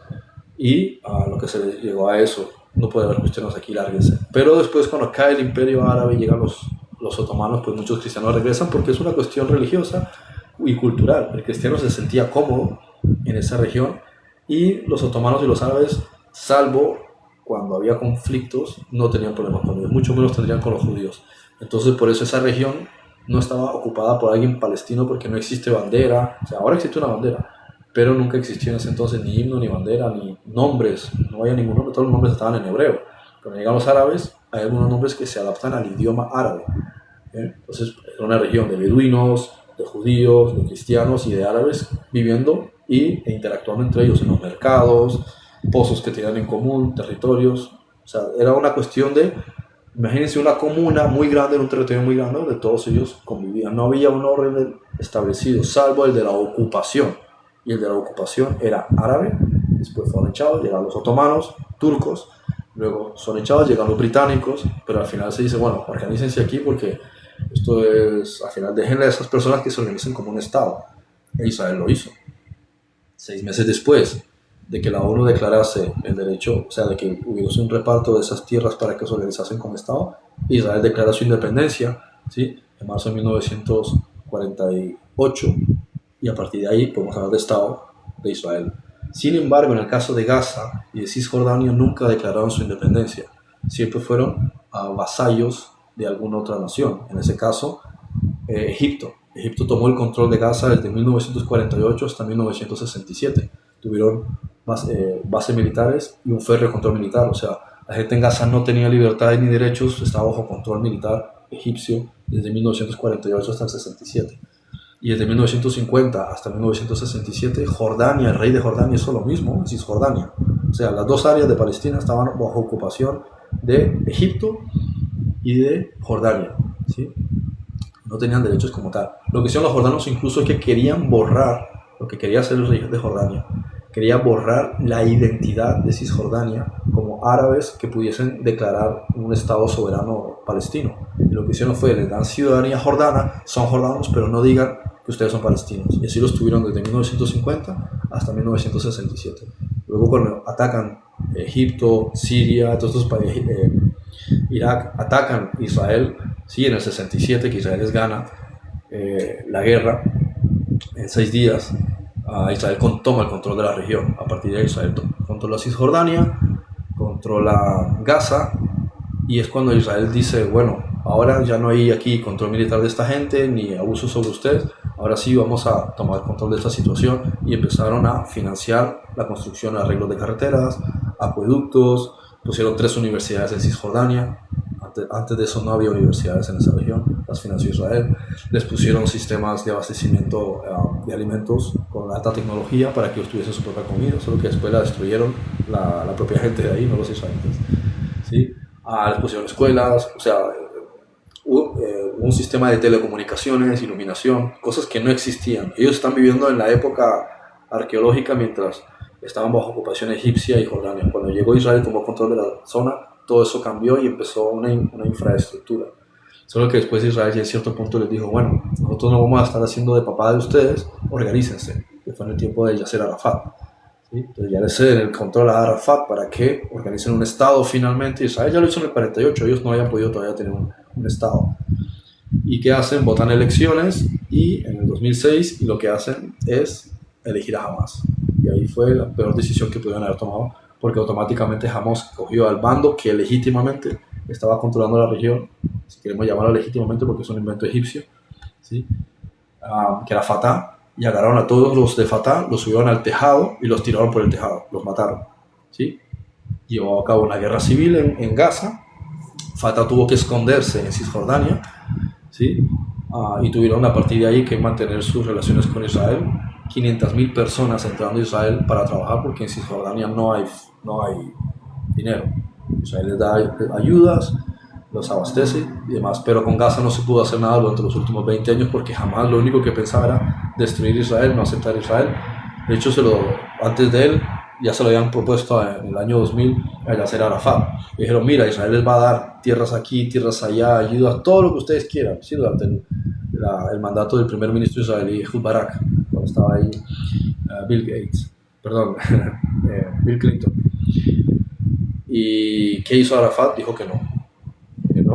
S1: y a lo que se le llegó a eso, no puede haber cristianos aquí, lárguense. Pero después, cuando cae el imperio árabe y llegan los otomanos, pues muchos cristianos regresan porque es una cuestión religiosa y cultural. El cristiano se sentía cómodo en esa región, y los otomanos y los árabes, salvo cuando había conflictos, no tenían problemas con ellos, mucho menos tendrían con los judíos. Entonces por eso esa región no estaba ocupada por alguien palestino, porque no existe bandera. O sea, ahora existe una bandera, pero nunca existió en ese entonces ni himno, ni bandera, ni nombres. No había ningún nombre, todos los nombres estaban en hebreo. Cuando llegan los árabes, hay algunos nombres que se adaptan al idioma árabe. Entonces era una región de beduinos, de judíos, de cristianos y de árabes viviendo e interactuando entre ellos en los mercados, pozos que tenían en común, territorios. O sea, era una cuestión de, imagínense una comuna muy grande, en un territorio muy grande, donde todos ellos convivían. No había un orden establecido, salvo el de la ocupación. Y el de la ocupación era árabe, después fueron echados, llegaron los otomanos, turcos, luego son echados, llegan los británicos, pero al final se dice: bueno, organícense aquí, porque esto es, al final déjenle a esas personas que se organicen como un estado. E Israel lo hizo. 6 meses después de que la ONU declarase el derecho, o sea, de que hubiese un reparto de esas tierras para que se organizasen como estado, Israel declara su independencia, ¿sí?, en marzo de 1948, y a partir de ahí podemos hablar de Estado de Israel. Sin embargo, en el caso de Gaza y de Cisjordania, nunca declararon su independencia. Siempre fueron vasallos de alguna otra nación. En ese caso, Egipto. Egipto tomó el control de Gaza desde 1948 hasta 1967. Tuvieron bases militares y un férreo control militar. O sea, la gente en Gaza no tenía libertades ni derechos, estaba bajo control militar egipcio desde 1948 hasta el 67. Y desde 1950 hasta 1967, Jordania, el rey de Jordania hizo lo mismo en Cisjordania. O sea, las dos áreas de Palestina estaban bajo ocupación de Egipto y de Jordania, ¿sí? No tenían derechos como tal. Lo que hicieron los jordanos incluso es que querían borrar, lo que quería hacer el rey de Jordania, quería borrar la identidad de Cisjordania como árabes que pudiesen declarar un estado soberano palestino. Y lo que hicieron fue: les dan ciudadanía jordana, son jordanos, pero no digan que ustedes son palestinos. Y así los tuvieron desde 1950 hasta 1967. Luego, cuando atacan Egipto, Siria, todos estos países, Irak, atacan Israel, sí, en el 67, que Israel les gana la guerra en 6 días. Israel toma el control de la región. A partir de ahí, Israel controla Cisjordania, controla Gaza, y es cuando Israel dice: bueno, ahora ya no hay aquí control militar de esta gente ni abuso sobre ustedes, ahora sí vamos a tomar control de esta situación. Y empezaron a financiar la construcción de arreglos de carreteras, acueductos, pusieron 3 universidades en Cisjordania. Antes de eso no había universidades en esa región, las financió Israel. Les pusieron sistemas de abastecimiento de alimentos con alta tecnología para que ellos tuviesen su propia comida, solo que después la destruyeron la propia gente de ahí, no los israelitas, ¿sí? Les pusieron escuelas, o sea, un sistema de telecomunicaciones, iluminación, cosas que no existían. Ellos están viviendo en la época arqueológica mientras estaban bajo ocupación egipcia y Jordania. Cuando llegó Israel y tomó control de la zona, todo eso cambió y empezó una infraestructura. Solo que después Israel ya a cierto punto les dijo, bueno, nosotros no vamos a estar haciendo de papá de ustedes, organícense, que fue en el tiempo de Yasser Arafat. ¿Sí? Entonces ya le ceden el control a Arafat para que organicen un estado finalmente. Israel ya lo hizo en el 48, ellos no habían podido todavía tener un estado. ¿Y qué hacen? Votan elecciones y en el 2006 lo que hacen es elegir a Hamas. Y ahí fue la peor decisión que pudieron haber tomado, porque automáticamente Hamas cogió al bando que legítimamente estaba controlando la región, si queremos llamarlo legítimamente porque es un invento egipcio, ¿sí? Que era Fatah, y agarraron a todos los de Fatah, los subieron al tejado y los tiraron por el tejado, los mataron. ¿Sí? Llevó a cabo una guerra civil en Gaza. Fatah tuvo que esconderse en Cisjordania, ¿sí? Y tuvieron a partir de ahí que mantener sus relaciones con Israel. 500.000 personas entrando a Israel para trabajar porque en Cisjordania no hay dinero. Israel les da ayudas, los abastece y demás, pero con Gaza no se pudo hacer nada durante los últimos 20 años porque jamás lo único que pensaba era destruir Israel, no aceptar Israel. De hecho, antes de él ya se lo habían propuesto en el año 2000 a Yasser Arafat. Y dijeron, mira, Israel les va a dar tierras aquí, tierras allá, ayuda, todo lo que ustedes quieran. Sí, durante el mandato del primer ministro israelí Ehud Barak, cuando estaba ahí Bill Clinton. ¿Y qué hizo Arafat? Dijo que no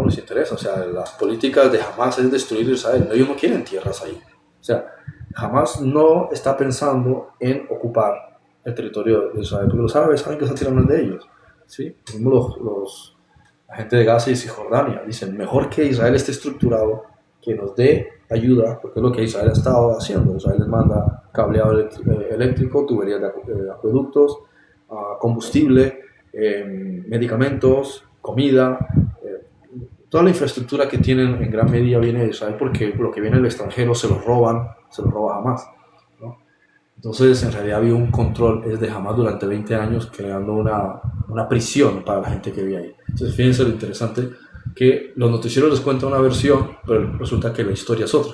S1: les interesa. O sea, las políticas de Hamas es destruir Israel. Ellos no quieren tierras ahí. O sea, Hamas no está pensando en ocupar el territorio de Israel, porque los árabes saben que esa tierra no es de ellos. ¿Sí? La gente de Gaza y Cisjordania dicen, mejor que Israel esté estructurado, que nos dé ayuda, porque es lo que Israel ha estado haciendo. Israel les manda cableado eléctrico, tuberías de acueductos, combustible, medicamentos, comida, toda la infraestructura que tienen en gran medida viene de Israel porque lo que viene del extranjero se lo roba Hamas, ¿no? Entonces en realidad había un control de Hamas durante 20 años creando una prisión para la gente que vivía ahí. Entonces fíjense lo interesante que los noticieros les cuentan una versión, pero resulta que la historia es otra.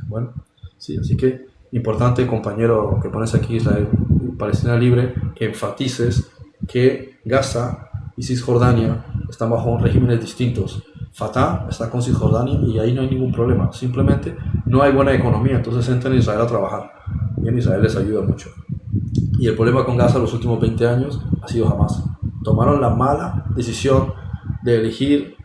S1: Bueno, sí, así que importante, compañero que pones aquí, Israel Palestina Libre, que enfatices que Gaza y Cisjordania están bajo regímenes distintos. Fatah está con Cisjordania y ahí no hay ningún problema. Simplemente no hay buena economía, entonces entran a Israel a trabajar. Y en Israel les ayuda mucho. Y el problema con Gaza los últimos 20 años ha sido Hamas. Tomaron la mala decisión de elegir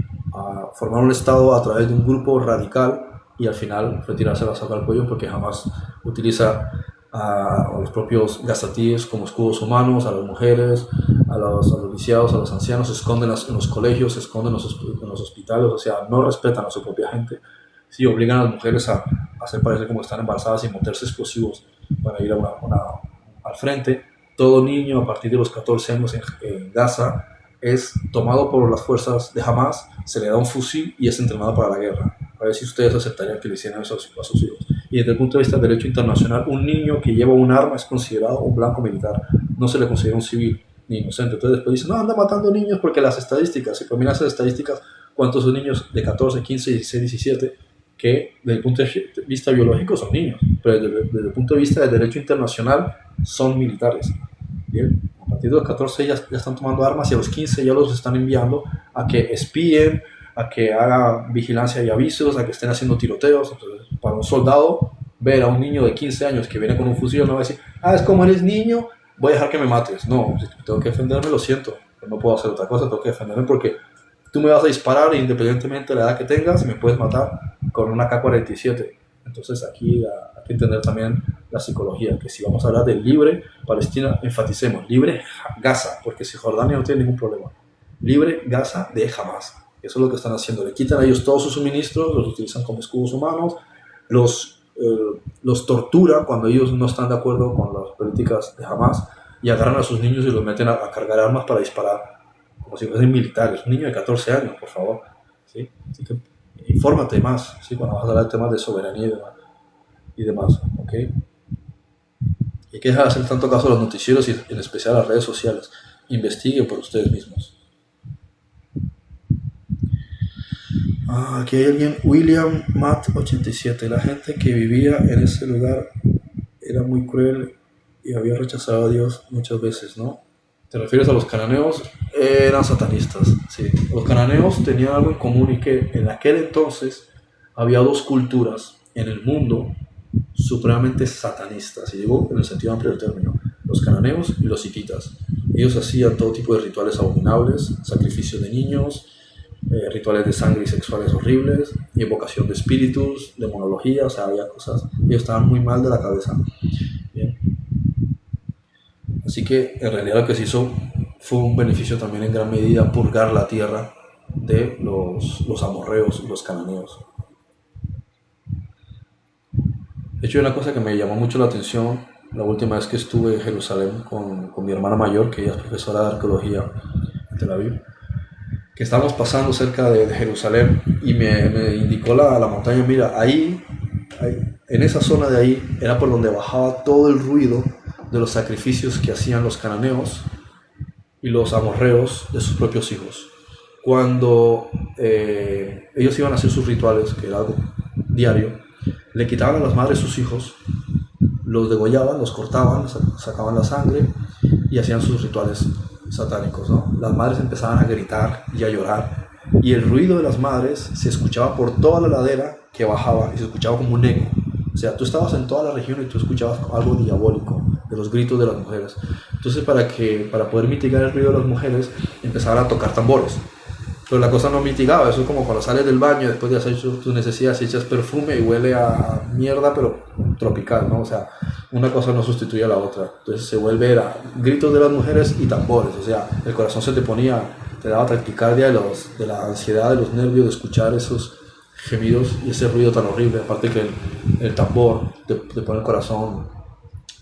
S1: formar un Estado a través de un grupo radical y al final retirarse la soga al cuello porque Hamas utiliza a los propios gazatíes como escudos humanos, a las mujeres, a los viciados, a los ancianos, se esconden en los colegios, se esconden en los hospitales, o sea, no respetan a su propia gente. Sí, obligan a las mujeres a hacer parecer como están embarazadas y meterse explosivos para ir al frente. Todo niño a partir de los 14 años en Gaza es tomado por las fuerzas de Hamas, se le da un fusil y es entrenado para la guerra. A ver si ustedes aceptarían que le hicieran eso a sus hijos. Y desde el punto de vista del derecho internacional, un niño que lleva un arma es considerado un blanco militar, no se le considera un civil ni inocente. Entonces después dicen, no, anda matando niños porque las estadísticas, si comienzan las estadísticas, ¿cuántos son niños de 14, 15, 16, 17 que desde el punto de vista biológico son niños, pero desde el punto de vista del derecho internacional son militares? Bien, a partir de los 14 ya están tomando armas y a los 15 ya los están enviando a que espíen, a que hagan vigilancia y avisos, a que estén haciendo tiroteos. Entonces, para un soldado, ver a un niño de 15 años que viene con un fusil no va a decir, es como eres niño, voy a dejar que me mates. No, si tengo que defenderme, lo siento, no puedo hacer otra cosa, tengo que defenderme porque tú me vas a disparar independientemente de la edad que tengas y me puedes matar con una AK-47. Entonces aquí hay que entender también la psicología, que si vamos a hablar de libre Palestina, enfaticemos, libre Gaza, porque Cisjordania no tiene ningún problema. Libre Gaza de Hamas. Eso es lo que están haciendo. Le quitan a ellos todos sus suministros, los utilizan como escudos humanos, los torturan cuando ellos no están de acuerdo con las políticas de Hamas y agarran a sus niños y los meten a cargar armas para disparar, como si fuesen militares. Un niño de 14 años, por favor. ¿Sí? Así que infórmate más, ¿sí? Cuando vas a hablar de temas de soberanía y demás. ¿Okay? Y hay que dejar de hacer tanto caso a los noticieros y en especial a las redes sociales. Investiguen por ustedes mismos. Aquí hay alguien, William Matt 87. La gente que vivía en ese lugar era muy cruel y había rechazado a Dios muchas veces, ¿no? ¿Te refieres a los cananeos? Eran satanistas, sí. Los cananeos tenían algo en común y que en aquel entonces había dos culturas en el mundo supremamente satanistas, y digo en el sentido amplio del término, los cananeos y los hititas. Ellos hacían todo tipo de rituales abominables, sacrificios de niños, rituales de sangre y sexuales horribles, y evocación de espíritus, demonología, o sea, había cosas, ellos estaban muy mal de la cabeza. Bien. Así que en realidad lo que se hizo fue un beneficio también en gran medida purgar la tierra de los amorreos y los cananeos. De hecho, hay una cosa que me llamó mucho la atención la última vez que estuve en Jerusalén con mi hermana mayor, que ella es profesora de arqueología en Tel Aviv, que estábamos pasando cerca de Jerusalén y me indicó la montaña, mira, ahí, en esa zona de ahí, era por donde bajaba todo el ruido de los sacrificios que hacían los cananeos y los amorreos de sus propios hijos. Cuando ellos iban a hacer sus rituales, que era algo diario, le quitaban a las madres sus hijos, los degollaban, los cortaban, sacaban la sangre y hacían sus rituales satánicos, ¿no? Las madres empezaban a gritar y a llorar, y el ruido de las madres se escuchaba por toda la ladera que bajaba y se escuchaba como un eco. O sea, tú estabas en toda la región y tú escuchabas algo diabólico de los gritos de las mujeres. Entonces, para poder mitigar el ruido de las mujeres, empezaban a tocar tambores. Pero la cosa no mitigaba, eso es como cuando sales del baño después de hacer tus necesidades y echas perfume y huele a mierda, pero tropical, ¿no? O sea, una cosa no sustituye a la otra. Entonces se vuelve a gritos de las mujeres y tambores, o sea, el corazón se te ponía, te daba taquicardia de la ansiedad, de los nervios de escuchar esos gemidos y ese ruido tan horrible. Aparte que el tambor te pone el corazón,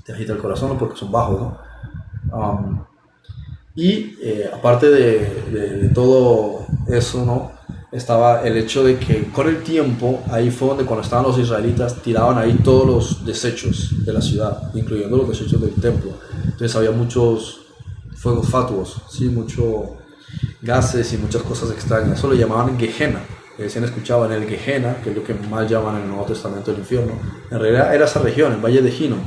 S1: te agita el corazón, ¿no? Porque son bajos, ¿no? Aparte de todo eso, ¿no? Estaba el hecho de que con el tiempo, ahí fue donde cuando estaban los israelitas, tiraban ahí todos los desechos de la ciudad, incluyendo los desechos del templo. Entonces había muchos fuegos fatuos, ¿sí? Muchos gases y muchas cosas extrañas. Eso lo llamaban Gehenna. Decían, escuchaban el Gehenna, que es lo que más llaman en el Nuevo Testamento el infierno. En realidad era esa región, el Valle de Hinnom,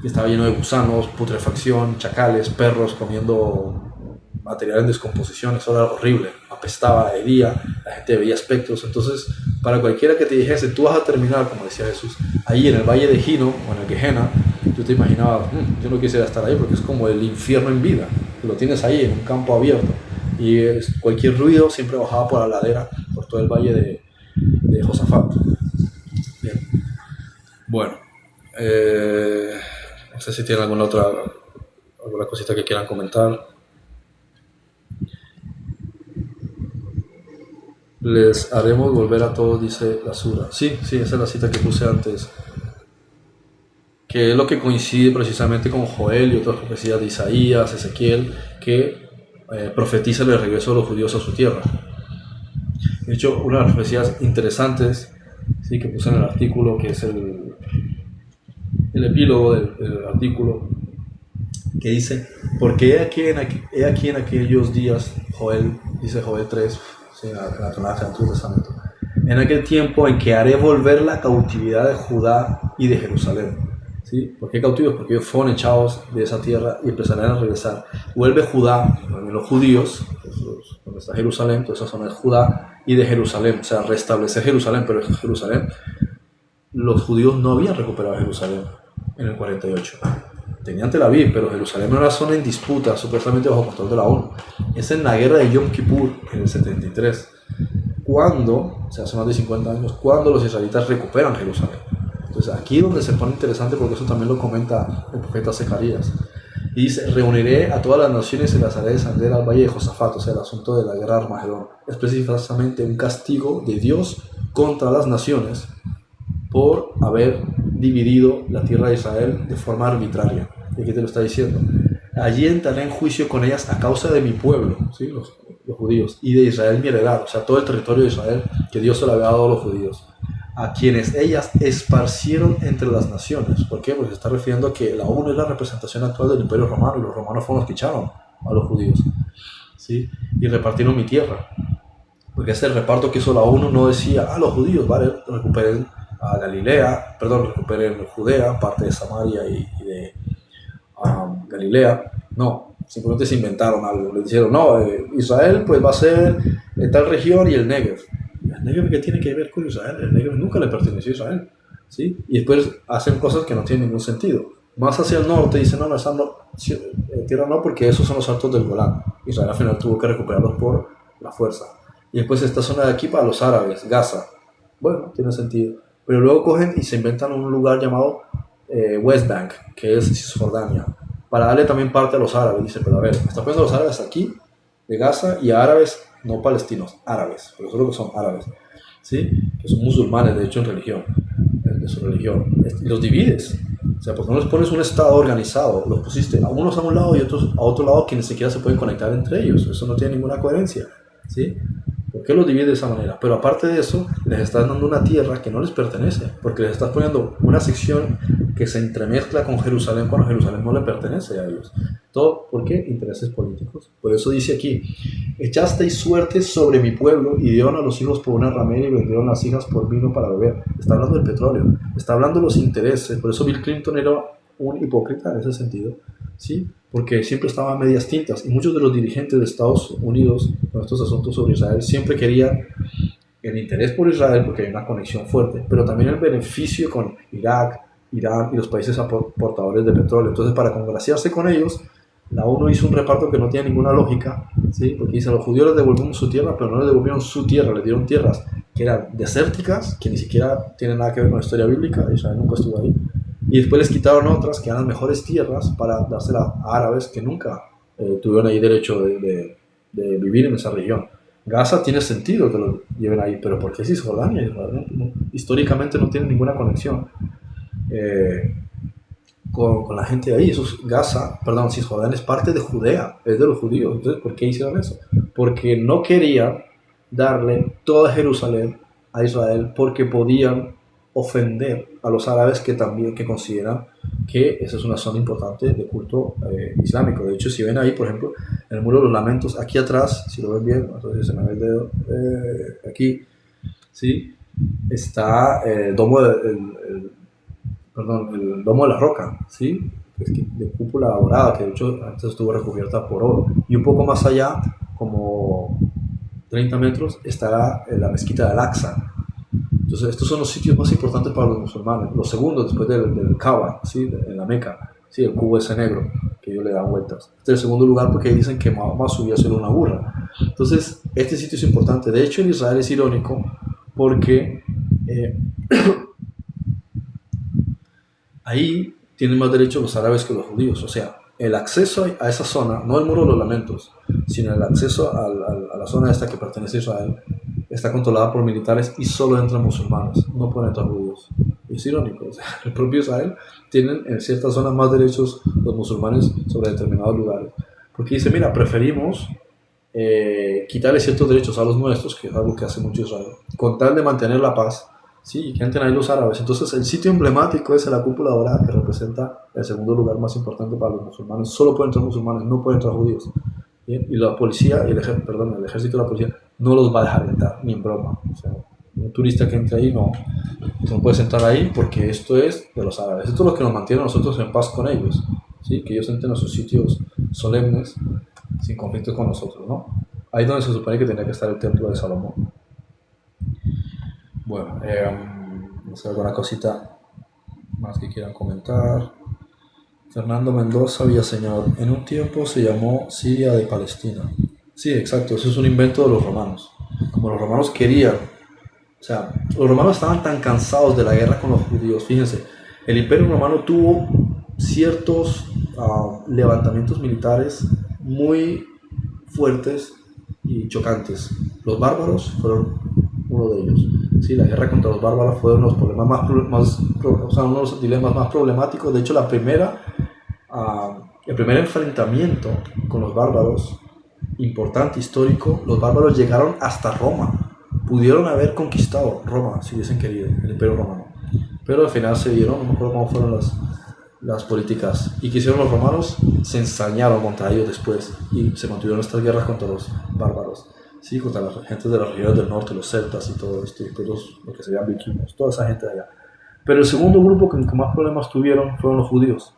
S1: que estaba lleno de gusanos, putrefacción, chacales, perros comiendo material en descomposición. Eso era horrible, apestaba, hería, la gente veía espectros. Entonces, para cualquiera que te dijese, tú vas a terminar, como decía Jesús, ahí en el Valle de Hinnom o en el Gehenna, tú te imaginabas, yo no quisiera estar ahí porque es como el infierno en vida, lo tienes ahí en un campo abierto, y cualquier ruido siempre bajaba por la ladera, por todo el Valle de Josafat. Bien. Bueno, no sé si tienen alguna cosita que quieran comentar. Les haremos volver a todos, dice la Sura. Sí, esa es la cita que puse antes, que es lo que coincide precisamente con Joel y otras profecías de Isaías, Ezequiel, que profetiza el regreso de los judíos a su tierra. De hecho, una de las profecías interesantes, sí, que puse en el artículo, que es el epílogo del artículo, que dice, porque he aquí en aquellos días, Joel, dice Joel 3, sí, la tonada del Antiguo Testamento, en aquel tiempo en que haré volver la cautividad de Judá y de Jerusalén. ¿Sí? ¿Por qué cautivos? Porque ellos fueron echados de esa tierra y empezarán a regresar. Vuelve Judá, los judíos, donde está Jerusalén, toda esa zona es Judá, y de Jerusalén, o sea, restablecer Jerusalén, pero Jerusalén, los judíos no habían recuperado Jerusalén en el 48. Tenían Tel Aviv, pero Jerusalén era una zona en disputa, supuestamente bajo control de la ONU. Es en la guerra de Yom Kippur, en el 73, cuando, o sea, hace más de 50 años, cuando los israelitas recuperan Jerusalén. Entonces aquí es donde se pone interesante, porque eso también lo comenta el profeta Zacarías. Y dice, reuniré a todas las naciones y las haré descender al valle de Josafat, o sea, el asunto de la guerra de Armagedón. Es precisamente un castigo de Dios contra las naciones por haber dividido la tierra de Israel de forma arbitraria. ¿Y qué te lo está diciendo? Allí entraré en juicio con ellas a causa de mi pueblo, ¿sí? los judíos, y de Israel mi heredad, o sea, todo el territorio de Israel que Dios se lo había dado a los judíos, a quienes ellas esparcieron entre las naciones. ¿Por qué? Porque se está refiriendo a que la ONU es la representación actual del Imperio Romano, y los romanos fueron los que echaron a los judíos, ¿sí? Y repartieron mi tierra. Porque ese reparto que hizo la ONU no decía, los judíos, vale, recuperen a Galilea, recuperen Judea, parte de Samaria y de Galilea. No, simplemente se inventaron algo. Le dijeron, no, Israel pues va a ser tal región y el Negev. ¿El Negev qué tiene que ver con Israel? El Negev nunca le perteneció a Israel. ¿Sí? Y después hacen cosas que no tienen ningún sentido. Más hacia el norte dicen, no, esa no, tierra no, porque esos son los altos del Golán. Israel al final tuvo que recuperarlos por la fuerza. Y después esta zona de aquí para los árabes, Gaza. Bueno, tiene sentido. Pero luego cogen y se inventan un lugar llamado West Bank, que es Cisjordania, para darle también parte a los árabes. Dice, pero a ver, está poniendo a los árabes aquí, de Gaza, y a árabes, no palestinos, árabes, porque solo que son árabes, ¿sí? Que son musulmanes, de hecho, en religión, de su religión. Y los divides. O sea, porque no les pones un estado organizado, los pusiste a unos a un lado y otros a otro lado que ni siquiera se pueden conectar entre ellos. Eso no tiene ninguna coherencia, ¿sí? ¿Por qué los divides de esa manera? Pero aparte de eso, les estás dando una tierra que no les pertenece, porque les estás poniendo una sección que se entremezcla con Jerusalén cuando Jerusalén no le pertenece a ellos. Todo porque intereses políticos. Por eso dice aquí, echasteis suerte sobre mi pueblo y dieron a los hijos por una ramera y vendieron las hijas por vino para beber. Está hablando del petróleo, está hablando de los intereses. Por eso Bill Clinton era un hipócrita en ese sentido, ¿sí? Porque siempre estaba a medias tintas y muchos de los dirigentes de Estados Unidos con estos asuntos sobre Israel siempre querían el interés por Israel porque hay una conexión fuerte, pero también el beneficio con Irak, Irán y los países aportadores de petróleo. Entonces, para congraciarse con ellos, la ONU hizo un reparto que no tiene ninguna lógica, ¿sí? Porque dice, a los judíos les devolvimos su tierra, pero no les devolvieron su tierra, les dieron tierras que eran desérticas, que ni siquiera tienen nada que ver con la historia bíblica, Israel nunca estuvo ahí. Y después les quitaron otras que eran las mejores tierras para dárselas a árabes que nunca tuvieron ahí derecho de vivir en esa región. Gaza tiene sentido que lo lleven ahí, pero ¿por qué Cisjordania? Históricamente no tiene ninguna conexión con la gente de ahí. Cisjordania es parte de Judea, es de los judíos. Entonces, ¿por qué hicieron eso? Porque no querían darle toda Jerusalén a Israel porque podían ofender a los árabes que consideran que esa es una zona importante de culto islámico. De hecho, si ven ahí, por ejemplo, en el Muro de los Lamentos, aquí atrás, si lo ven bien, entonces se me ve el dedo, aquí, ¿sí? Está el domo el domo de la roca, ¿sí? De cúpula dorada, que de hecho antes estuvo recubierta por oro. Y un poco más allá, como 30 metros, está la mezquita de Al-Aqsa. Entonces, estos son los sitios más importantes para los musulmanes. Los segundos, después del Kaaba, ¿sí? En la Meca, ¿sí? El cubo ese negro, que ellos le dan vueltas. Este es el segundo lugar porque dicen que Mahoma subió a ser una burra. Entonces, este sitio es importante. De hecho, en Israel es irónico porque ahí tienen más derecho los árabes que los judíos. O sea, el acceso a esa zona, no el Muro de los Lamentos, sino el acceso a la zona esta que pertenece a Israel, está controlada por militares y solo entran musulmanes, no pueden entrar judíos. Es irónico, o sea, el propio Israel tienen en ciertas zonas más derechos los musulmanes sobre determinados lugares. Porque dice, mira, preferimos quitarle ciertos derechos a los nuestros, que es algo que hace mucho Israel, con tal de mantener la paz, ¿sí? Y que entren ahí los árabes. Entonces el sitio emblemático es la cúpula dorada, que representa el segundo lugar más importante para los musulmanes. Solo pueden entrar musulmanes, no pueden entrar judíos. ¿Bien? Y la policía, el ejército de la policía no los va a dejar entrar, ni en broma. O sea, un turista que entre ahí no puedes entrar ahí porque esto es de los árabes. Esto es lo que nos mantiene a nosotros en paz con ellos, ¿sí? Que ellos entren a sus sitios solemnes sin conflicto con nosotros, ¿no? Ahí es donde se supone que tenía que estar el templo de Salomón. Bueno, no sé, alguna cosita más que quieran comentar. Fernando Mendoza Villaseñor, en un tiempo se llamó Siria de Palestina. Sí, exacto, eso es un invento de los romanos. Como los romanos querían, o sea, los romanos estaban tan cansados de la guerra con los judíos. Fíjense, el Imperio Romano tuvo ciertos levantamientos militares muy fuertes y chocantes. Los bárbaros fueron uno de ellos. Sí, la guerra contra los bárbaros fue uno de los problemas uno de los dilemas más problemáticos. De hecho, el primer enfrentamiento con los bárbaros, importante, histórico, los bárbaros llegaron hasta Roma. Pudieron haber conquistado Roma si hubiesen querido, el Imperio Romano. Pero al final se dieron, no me acuerdo cómo fueron las políticas. ¿Y qué hicieron los romanos? Se ensañaron contra ellos después y se mantuvieron estas guerras contra los bárbaros. Sí, contra las gentes de las regiones del norte, los celtas y todo esto, y todos los que se llaman vikingos, toda esa gente de allá. Pero el segundo grupo que más problemas tuvieron fueron los judíos.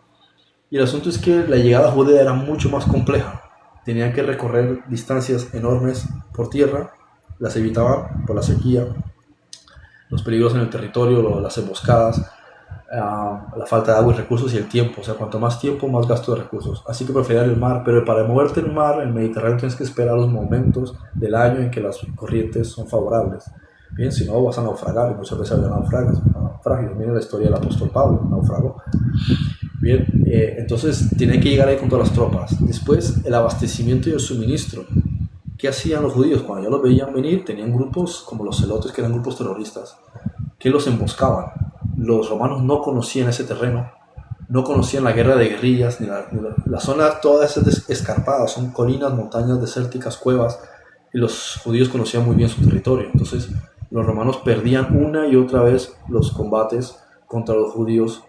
S1: Y el asunto es que la llegada a Judea era mucho más compleja. Tenían que recorrer distancias enormes por tierra, las evitaban por la sequía, los peligros en el territorio, las emboscadas, la falta de agua y recursos y el tiempo. O sea, cuanto más tiempo, más gasto de recursos. Así que preferían el mar, pero para moverte en el mar, el Mediterráneo, tienes que esperar los momentos del año en que las corrientes son favorables. Bien, si no vas a naufragar, y muchas veces había naufragios. Miren la historia del apóstol Pablo, naufragó. Bien, entonces tienen que llegar ahí con todas las tropas. Después, el abastecimiento y el suministro. ¿Qué hacían los judíos? Cuando ya los veían venir, tenían grupos como los celotes, que eran grupos terroristas, que los emboscaban. Los romanos no conocían ese terreno, no conocían la guerra de guerrillas, ni la zona toda es escarpada, son colinas, montañas desérticas, cuevas, y los judíos conocían muy bien su territorio. Entonces, los romanos perdían una y otra vez los combates contra los judíos,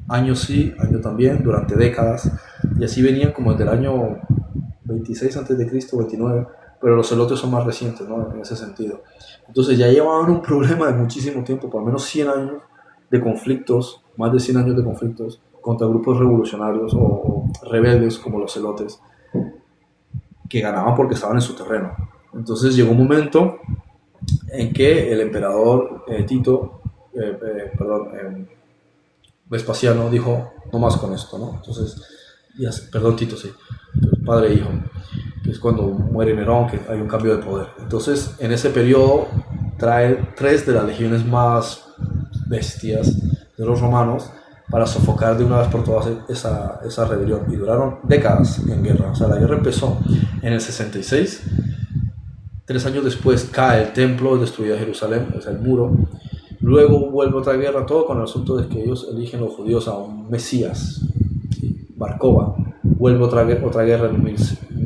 S1: año sí, año también, durante décadas, y así venían como desde el año 26 a.C., 29, pero los celotes son más recientes, ¿no? En ese sentido. Entonces ya llevaban un problema de muchísimo tiempo, por lo menos 100 años de conflictos, más de 100 años de conflictos contra grupos revolucionarios o rebeldes como los celotes, que ganaban porque estaban en su terreno. Entonces llegó un momento en que el emperador Vespasiano dijo, no más con esto, ¿no? Entonces, Tito, sí, padre e hijo, que es cuando muere Nerón, que hay un cambio de poder. Entonces, en ese periodo, trae 3 de las legiones más bestias de los romanos para sofocar de una vez por todas esa rebelión. Y duraron décadas en guerra. O sea, la guerra empezó en el 66. 3 años después cae el templo, destruida Jerusalén, o sea, el muro. Luego vuelve otra guerra, todo con el asunto de que ellos eligen los judíos a un Mesías, Bar Kokhba. Vuelve otra guerra en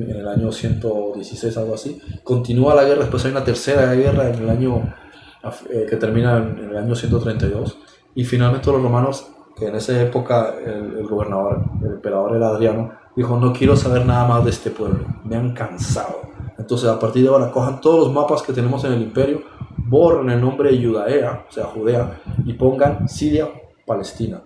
S1: el año 116, algo así. Continúa la guerra, después hay una tercera guerra en el año que termina en el año 132. Y finalmente los romanos, que en esa época el emperador era Adriano, dijo, no quiero saber nada más de este pueblo, me han cansado. Entonces a partir de ahora cojan todos los mapas que tenemos en el imperio, borren el nombre de Judea, o sea, Judea, y pongan Siria-Palestina.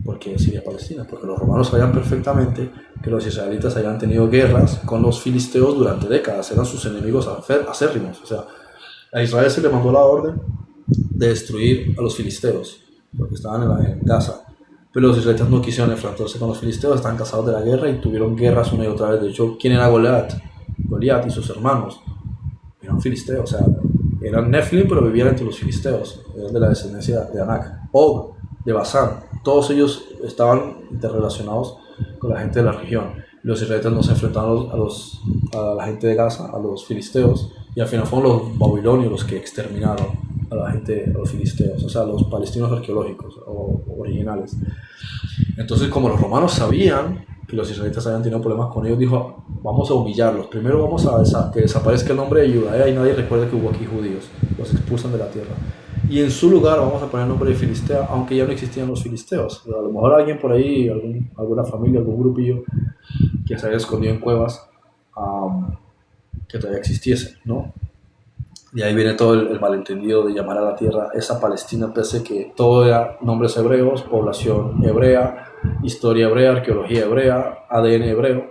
S1: ¿Por qué Siria-Palestina? Porque los romanos sabían perfectamente que los israelitas habían tenido guerras con los filisteos durante décadas, eran sus enemigos acérrimos. O sea, a Israel se le mandó la orden de destruir a los filisteos, porque estaban en Gaza. Pero los israelitas no quisieron enfrentarse con los filisteos, estaban cansados de la guerra y tuvieron guerras una y otra vez. De hecho, ¿quién era Goliat? Goliat y sus hermanos eran filisteos, o sea, eran Nephilim, pero vivían entre los filisteos, eran de la descendencia de Anak. Og, de Basán, todos ellos estaban interrelacionados con la gente de la región. Los israelitas no se enfrentaron a la gente de Gaza, a los filisteos, y al final fueron los babilonios los que exterminaron a la gente, a los filisteos, o sea, los palestinos arqueológicos o originales. Entonces, como los romanos sabían que los israelitas habían tenido problemas con ellos, dijo, vamos a humillarlos. Primero vamos a que desaparezca el nombre de Judea y nadie recuerde que hubo aquí judíos. Los expulsan de la tierra. Y en su lugar vamos a poner el nombre de Filistea, aunque ya no existían los filisteos. A lo mejor alguien por ahí, alguna familia, algún grupillo que se había escondido en cuevas, que todavía existiese, ¿no? Y ahí viene todo el malentendido de llamar a la tierra esa Palestina, pese que todo era nombres hebreos, población hebrea, historia hebrea, arqueología hebrea, ADN hebreo,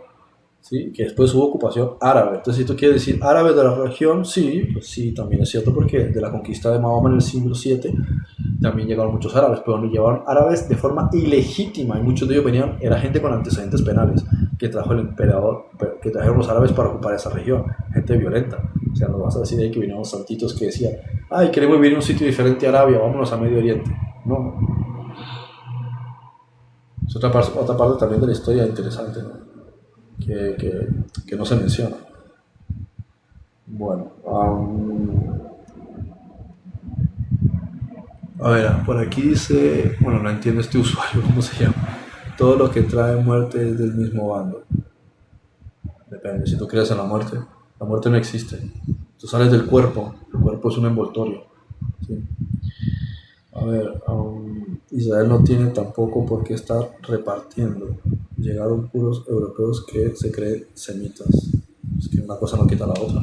S1: ¿sí? Que después hubo ocupación árabe. Entonces, si tú quieres decir árabes de la región, sí, pues sí, también es cierto, porque de la conquista de Mahoma en el siglo VII también llegaron muchos árabes, pero no llegaron árabes de forma ilegítima, y muchos de ellos era gente con antecedentes penales que trajo el emperador, que trajeron los árabes para ocupar esa región, gente violenta. O sea, no vas a decir ahí que vinieron santitos que decían, ay, queremos vivir en un sitio diferente a Arabia, vámonos a Medio Oriente. No. Es otra parte también de la historia interesante, ¿no? que no se menciona. Bueno, a ver, por aquí dice, bueno, no entiendo este usuario, ¿cómo se llama? Todo lo que trae muerte es del mismo bando. Depende, si tú crees en la muerte no existe. Tú sales del cuerpo, el cuerpo es un envoltorio, ¿sí? A ver, Israel no tiene tampoco por qué estar repartiendo. Llegaron puros europeos que se creen semitas. Es que una cosa no quita la otra.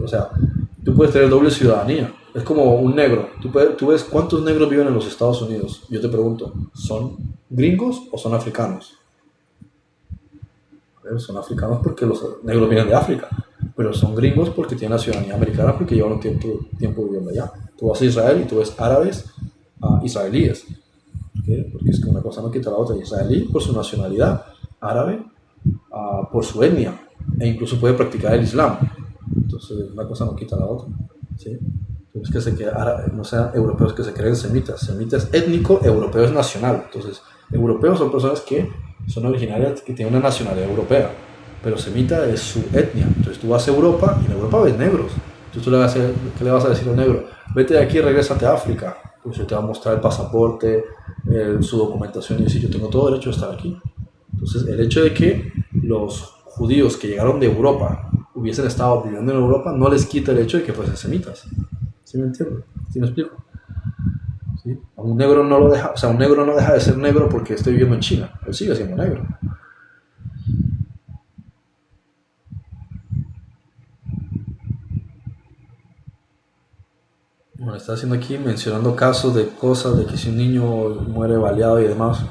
S1: O sea, tú puedes tener doble ciudadanía, Es como un negro. Tú ves cuántos negros viven en los Estados Unidos. Yo te pregunto, ¿son gringos o son africanos? Son africanos porque los negros vienen de África, pero son gringos porque tienen la ciudadanía americana porque llevan un tiempo viviendo allá. Tú vas a Israel y tú ves árabes israelíes, ¿okay? Porque es que una cosa no quita la otra. Israelí por su nacionalidad, árabe por su etnia, e incluso puede practicar el Islam. Entonces una cosa no quita la otra, ¿sí? Es que no sean europeos que se creen semitas. Semita es étnico, europeo es nacional. Entonces, europeos son personas que son originarias, que tienen una nacionalidad europea, pero semita es su etnia. Entonces tú vas a Europa y en Europa ves negros. Entonces ¿qué le vas a decir a un negro? Vete de aquí y regrésate a África. Pues yo te voy a mostrar el pasaporte, su documentación y decir, yo tengo todo derecho a estar aquí. Entonces el hecho de que los judíos que llegaron de Europa hubiesen estado viviendo en Europa no les quita el hecho de que fuesen semitas. ¿Sí me entiendes? ¿Sí me explico? ¿Sí? A un negro no lo deja, o sea, un negro no deja de ser negro porque esté viviendo en China. Él sigue siendo negro. Bueno, está haciendo aquí mencionando casos de cosas de que si un niño muere baleado y demás.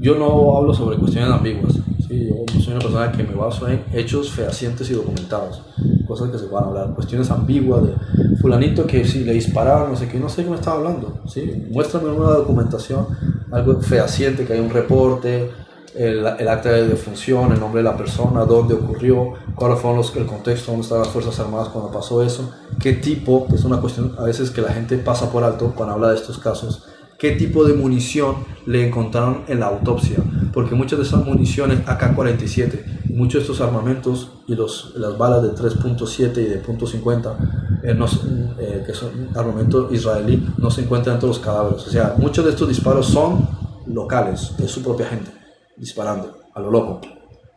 S1: Yo no hablo sobre cuestiones ambiguas. ¿Sí? Yo soy una persona que me baso en hechos fehacientes y documentados. Cosas que se van a hablar. Cuestiones ambiguas de fulanito que si le disparaban, no sé qué me estaba hablando. ¿Sí? Muéstrame una documentación, algo fehaciente, que hay un reporte, el acta de defunción, el nombre de la persona, dónde ocurrió, cuáles fueron el contexto, dónde estaban las Fuerzas Armadas cuando pasó eso, qué tipo, que es una cuestión a veces que la gente pasa por alto cuando habla de estos casos, qué tipo de munición le encontraron en la autopsia, porque muchas de esas municiones AK-47, muchos de estos armamentos y las balas de 3.7 y de .50, que son armamento israelí, no se encuentran entre los cadáveres. O sea, muchos de estos disparos son locales, de su propia gente, disparando a lo loco.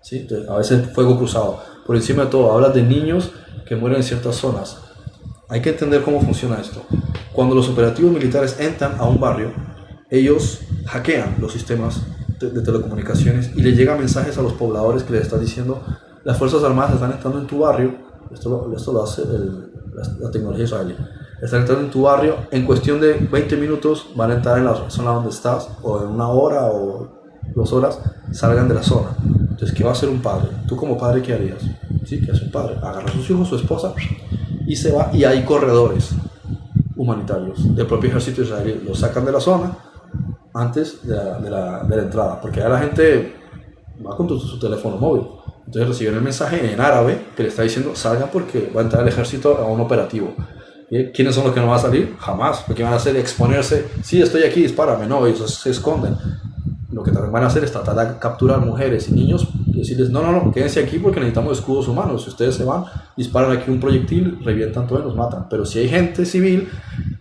S1: ¿Sí? Entonces, a veces fuego cruzado. Por encima de todo, hablas de niños que mueren en ciertas zonas. Hay que entender cómo funciona esto. Cuando los operativos militares entran a un barrio, ellos hackean los sistemas de telecomunicaciones y le llegan mensajes a los pobladores que les están diciendo: las Fuerzas Armadas están entrando en tu barrio. Esto lo hace la tecnología israelí. Están entrando en tu barrio, en cuestión de 20 minutos van a entrar en la zona donde estás, o en una hora o 2 horas, salgan de la zona. Entonces, ¿qué va a hacer un padre? Tú como padre, ¿qué harías? ¿Sí? ¿Qué hace un padre? Agarra a sus hijos, su esposa, y se va, y hay corredores humanitarios del propio ejército israelí. Los sacan de la zona antes de la entrada, porque ya la gente va con su teléfono móvil. Entonces reciben el mensaje en árabe que le está diciendo: salgan porque va a entrar el ejército a un operativo. ¿Y quiénes son los que no van a salir? Jamás. Lo que van a hacer es exponerse: sí, estoy aquí, dispárame. No, ellos se esconden. Lo que también van a hacer es tratar de capturar mujeres y niños y decirles: no, quédense aquí porque necesitamos escudos humanos. Si ustedes se van, disparan aquí un proyectil, revientan todo y nos matan. Pero si hay gente civil,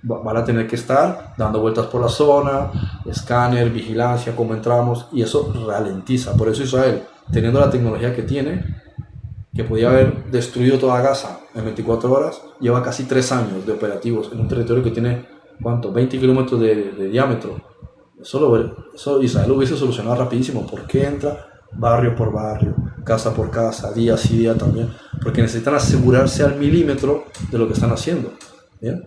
S1: van a tener que estar dando vueltas por la zona, escáner, vigilancia, cómo entramos, y eso ralentiza. Por eso Israel, teniendo la tecnología que tiene, que podía haber destruido toda Gaza en 24 horas, lleva casi 3 años de operativos en un territorio que tiene, ¿cuánto? 20 kilómetros de diámetro. Eso Israel lo hubiese solucionado rapidísimo. ¿Por qué entra barrio por barrio, casa por casa, día sí día también? Porque necesitan asegurarse al milímetro de lo que están haciendo. ¿Bien?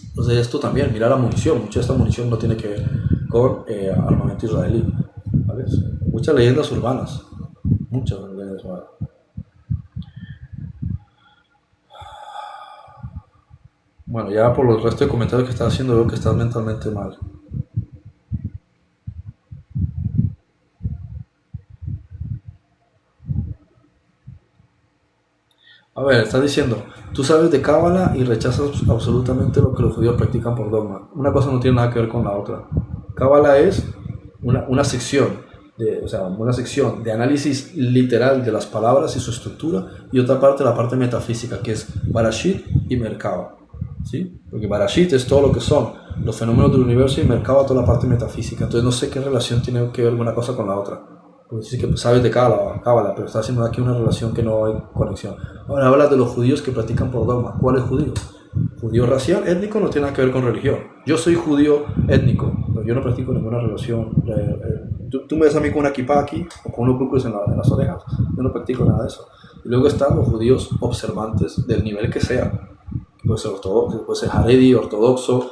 S1: Entonces esto también, mira la munición. Mucha de esta munición no tiene que ver con armamento israelí, ¿vale? Muchas leyendas urbanas. Muchas leyendas urbanas. Bueno, ya por los restos de comentarios que estás haciendo veo que estás mentalmente mal. A ver, estás diciendo: tú sabes de Cábala y rechazas absolutamente lo que los judíos practican por dogma. Una cosa no tiene nada que ver con la otra. Cábala es una sección una sección de análisis literal de las palabras y su estructura, y otra parte, la parte metafísica, que es Barashit y Merkava. ¿Sí? Porque Barashit es todo lo que son los fenómenos del universo y Merkava toda la parte metafísica. Entonces no sé qué relación tiene que ver una cosa con la otra. Porque dices que sabes de Cábala, pero está haciendo aquí una relación que no hay conexión. Ahora hablas de los judíos que practican por dogma. ¿Cuáles judíos? Judío racial, étnico, no tiene nada que ver con religión. Yo soy judío étnico, pero yo no practico ninguna relación. Tú me ves a mí con una kippah aquí o con unos bucles en las orejas. Yo no practico nada de eso. Y luego están los judíos observantes, del nivel que sea, puede ser ortodoxo, puede ser Haredi, ortodoxo,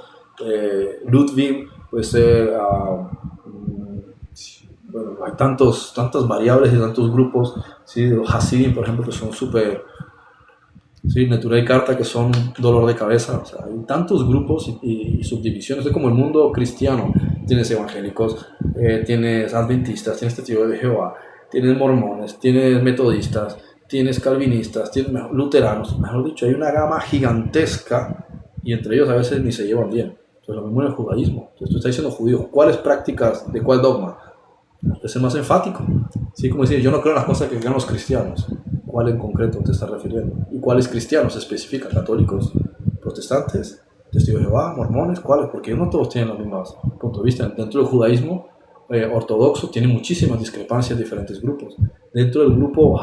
S1: Ludwig, puede ser, bueno, hay tantas variables y tantos grupos, ¿sí? Los Hasidim, por ejemplo, que son súper, sí, Neturei Karta, que son dolor de cabeza. O sea, hay tantos grupos y subdivisiones. Es como el mundo cristiano. Tienes evangélicos, tienes adventistas, tienes testigos de Jehová, tienes mormones, tienes metodistas, tienes calvinistas, tienes luteranos. Mejor dicho, hay una gama gigantesca y entre ellos a veces ni se llevan bien. Entonces, lo mismo en el judaísmo. Entonces, tú estás diciendo judío, ¿cuáles prácticas de cuál dogma? Es el más enfático. Sí, como decir, yo no creo en las cosas que creen los cristianos. ¿Cuál en concreto te estás refiriendo? ¿Y cuáles cristianos se especifican? ¿Católicos? ¿Protestantes? ¿Testigos de Jehová? ¿Mormones? ¿Cuáles? Porque no todos tienen los mismos puntos de vista. Dentro del judaísmo ortodoxo tiene muchísimas discrepancias de diferentes grupos. Dentro del grupo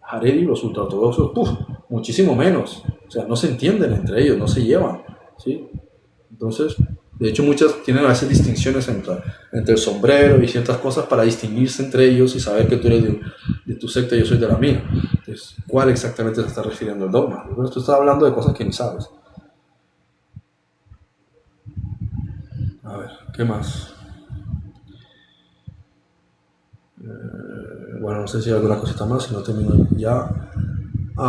S1: Haredi, los ultraortodoxos, muchísimo menos. O sea, no se entienden entre ellos, no se llevan. ¿Sí? Entonces, de hecho, muchas tienen a veces distinciones entre el sombrero y ciertas cosas para distinguirse entre ellos y saber que tú eres de tu secta y yo soy de la mía. Entonces, ¿cuál exactamente se está refiriendo el dogma? Bueno, tú estás hablando de cosas que ni sabes. A ver, ¿qué más? Bueno, no sé si hay alguna cosita más, si no termino ya.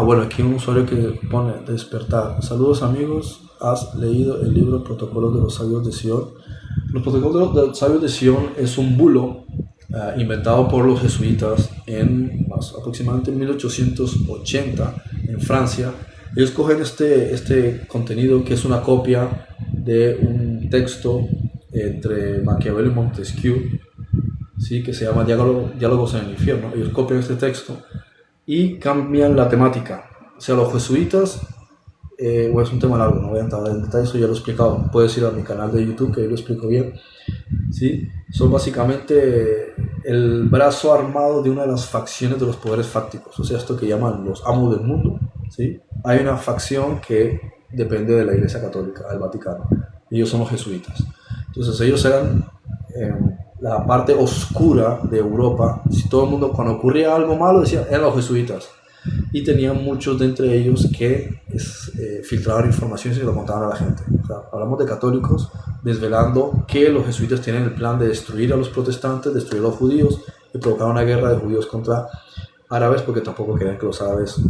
S1: Bueno, aquí un usuario que pone despertar. Saludos amigos, ¿has leído el libro Protocolos de los Sabios de Sion? Los Protocolos de los Sabios de Sion es un bulo inventado por los jesuitas en aproximadamente 1880 en Francia. Ellos cogen este contenido que es una copia de un texto entre Maquiavelo y Montesquieu, ¿sí? Que se llama Diálogos en el Infierno. Ellos copian este texto y cambian la temática. O sea, los jesuitas, bueno, es un tema largo, no voy a entrar en detalle, eso ya lo he explicado. Puedes ir a mi canal de YouTube, que ahí lo explico bien. ¿Sí? Son básicamente el brazo armado de una de las facciones de los poderes fácticos, o sea, esto que llaman los amos del mundo. ¿Sí? Hay una facción que depende de la Iglesia Católica, del Vaticano. Ellos son los jesuitas. Entonces, ellos eran la parte oscura de Europa. Si todo el mundo, cuando ocurría algo malo, decían, eran los jesuitas. Y tenían muchos de entre ellos que filtraban información y se lo contaban a la gente. O sea, hablamos de católicos desvelando que los jesuitas tienen el plan de destruir a los protestantes, destruir a los judíos y provocar una guerra de judíos contra árabes, porque tampoco querían que los árabes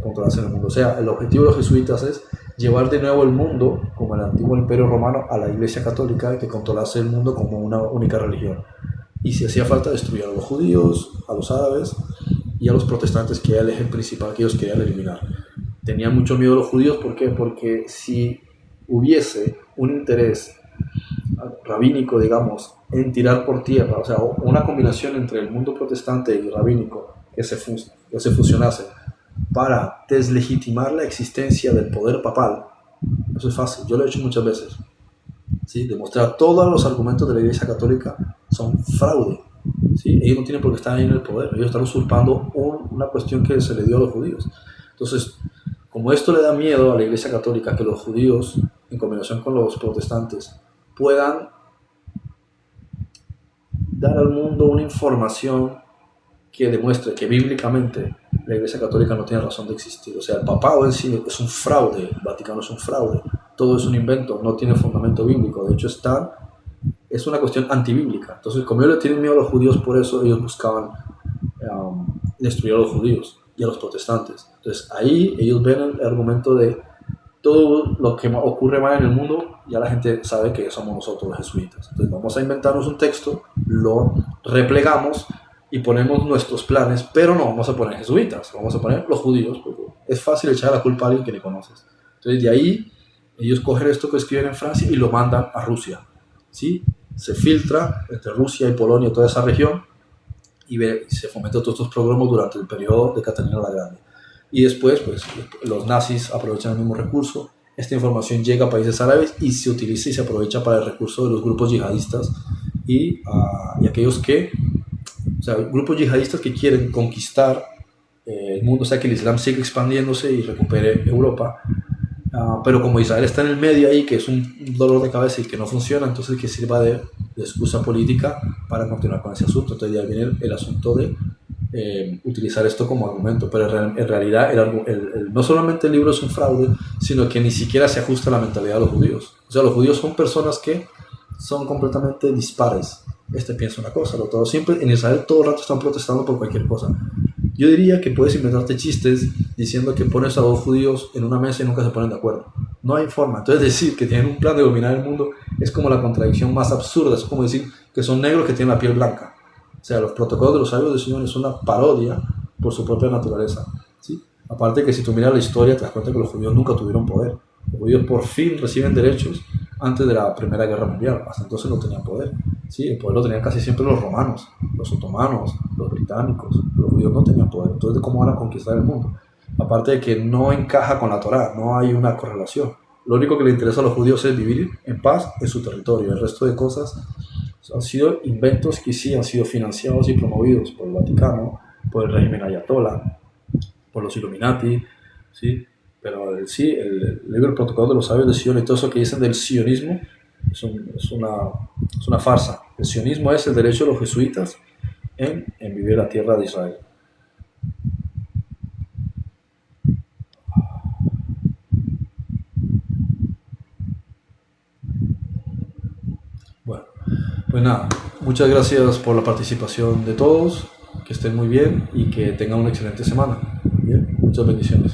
S1: controlasen el mundo. O sea, el objetivo de los jesuitas es llevar de nuevo el mundo, como el antiguo imperio romano, a la Iglesia Católica, que controlase el mundo como una única religión. Y si hacía falta, destruir a los judíos, a los árabes y a los protestantes, que era el eje principal que ellos querían eliminar. Tenían mucho miedo a los judíos, ¿por qué? Porque si hubiese un interés rabínico, digamos, en tirar por tierra, o sea, una combinación entre el mundo protestante y rabínico que se fusionase para deslegitimar la existencia del poder papal, eso es fácil, yo lo he hecho muchas veces. ¿Sí? Demostrar todos los argumentos de la Iglesia Católica son fraude. ¿Sí? Ellos no tienen por qué estar ahí en el poder, ellos están usurpando una cuestión que se le dio a los judíos. Entonces, como esto le da miedo a la Iglesia Católica, que los judíos, en combinación con los protestantes, puedan dar al mundo una información que demuestre que bíblicamente la Iglesia Católica no tiene razón de existir. O sea, el papado en sí es un fraude, el Vaticano es un fraude, todo es un invento, no tiene fundamento bíblico. De hecho, es una cuestión antibíblica. Entonces, como ellos le tienen miedo a los judíos, por eso ellos buscaban destruir a los judíos y a los protestantes. Entonces, ahí ellos ven el argumento de todo lo que ocurre mal en el mundo, ya la gente sabe que somos nosotros los jesuitas. Entonces, vamos a inventarnos un texto, lo replegamos y ponemos nuestros planes, pero no vamos a poner jesuitas, vamos a poner los judíos, porque es fácil echar la culpa a alguien que le conoces. Entonces, de ahí ellos cogen esto que escriben en Francia y lo mandan a Rusia. ¿Sí? Se filtra entre Rusia y Polonia, toda esa región, y se fomentan todos estos programas durante el periodo de Catalina la Grande. Y después, pues, los nazis aprovechan el mismo recurso, esta información llega a países árabes y se utiliza y se aprovecha para el recurso de los grupos yihadistas y aquellos que, o sea, grupos yihadistas que quieren conquistar el mundo, o sea, que el Islam siga expandiéndose y recupere Europa. Pero como Israel está en el medio ahí, que es un dolor de cabeza y que no funciona, entonces que sirva de excusa política para continuar con ese asunto. Entonces ya viene el asunto de utilizar esto como argumento, pero en realidad no solamente el libro es un fraude, sino que ni siquiera se ajusta a la mentalidad de los judíos. O sea, los judíos son personas que son completamente dispares. Este piensa una cosa, el otro. Siempre en Israel todo el rato están protestando por cualquier cosa. Yo diría que puedes inventarte chistes diciendo que pones a dos judíos en una mesa y nunca se ponen de acuerdo. No hay forma. Entonces decir que tienen un plan de dominar el mundo es como la contradicción más absurda. Es como decir que son negros que tienen la piel blanca. O sea, los protocolos de los sabios del Señor es una parodia por su propia naturaleza, ¿sí? Aparte que si tú miras la historia te das cuenta que los judíos nunca tuvieron poder. Los judíos por fin reciben derechos antes de la Primera Guerra Mundial. Hasta entonces no tenían poder. ¿Sí? El poder lo tenían casi siempre los romanos, los otomanos, los británicos. Los judíos no tenían poder. Entonces, ¿cómo van a conquistar el mundo? Aparte de que no encaja con la Torá, no hay una correlación. Lo único que le interesa a los judíos es vivir en paz en su territorio. El resto de cosas han sido inventos que sí han sido financiados y promovidos por el Vaticano, por el régimen ayatolá, por los Illuminati, ¿sí? Pero sí, el libro El Protocolo de los Sabios de Sion y todo eso que dicen del sionismo es una farsa. El sionismo es el derecho de los jesuitas en vivir la tierra de Israel. Bueno, pues nada, muchas gracias por la participación de todos, que estén muy bien y que tengan una excelente semana. Bien, muchas bendiciones.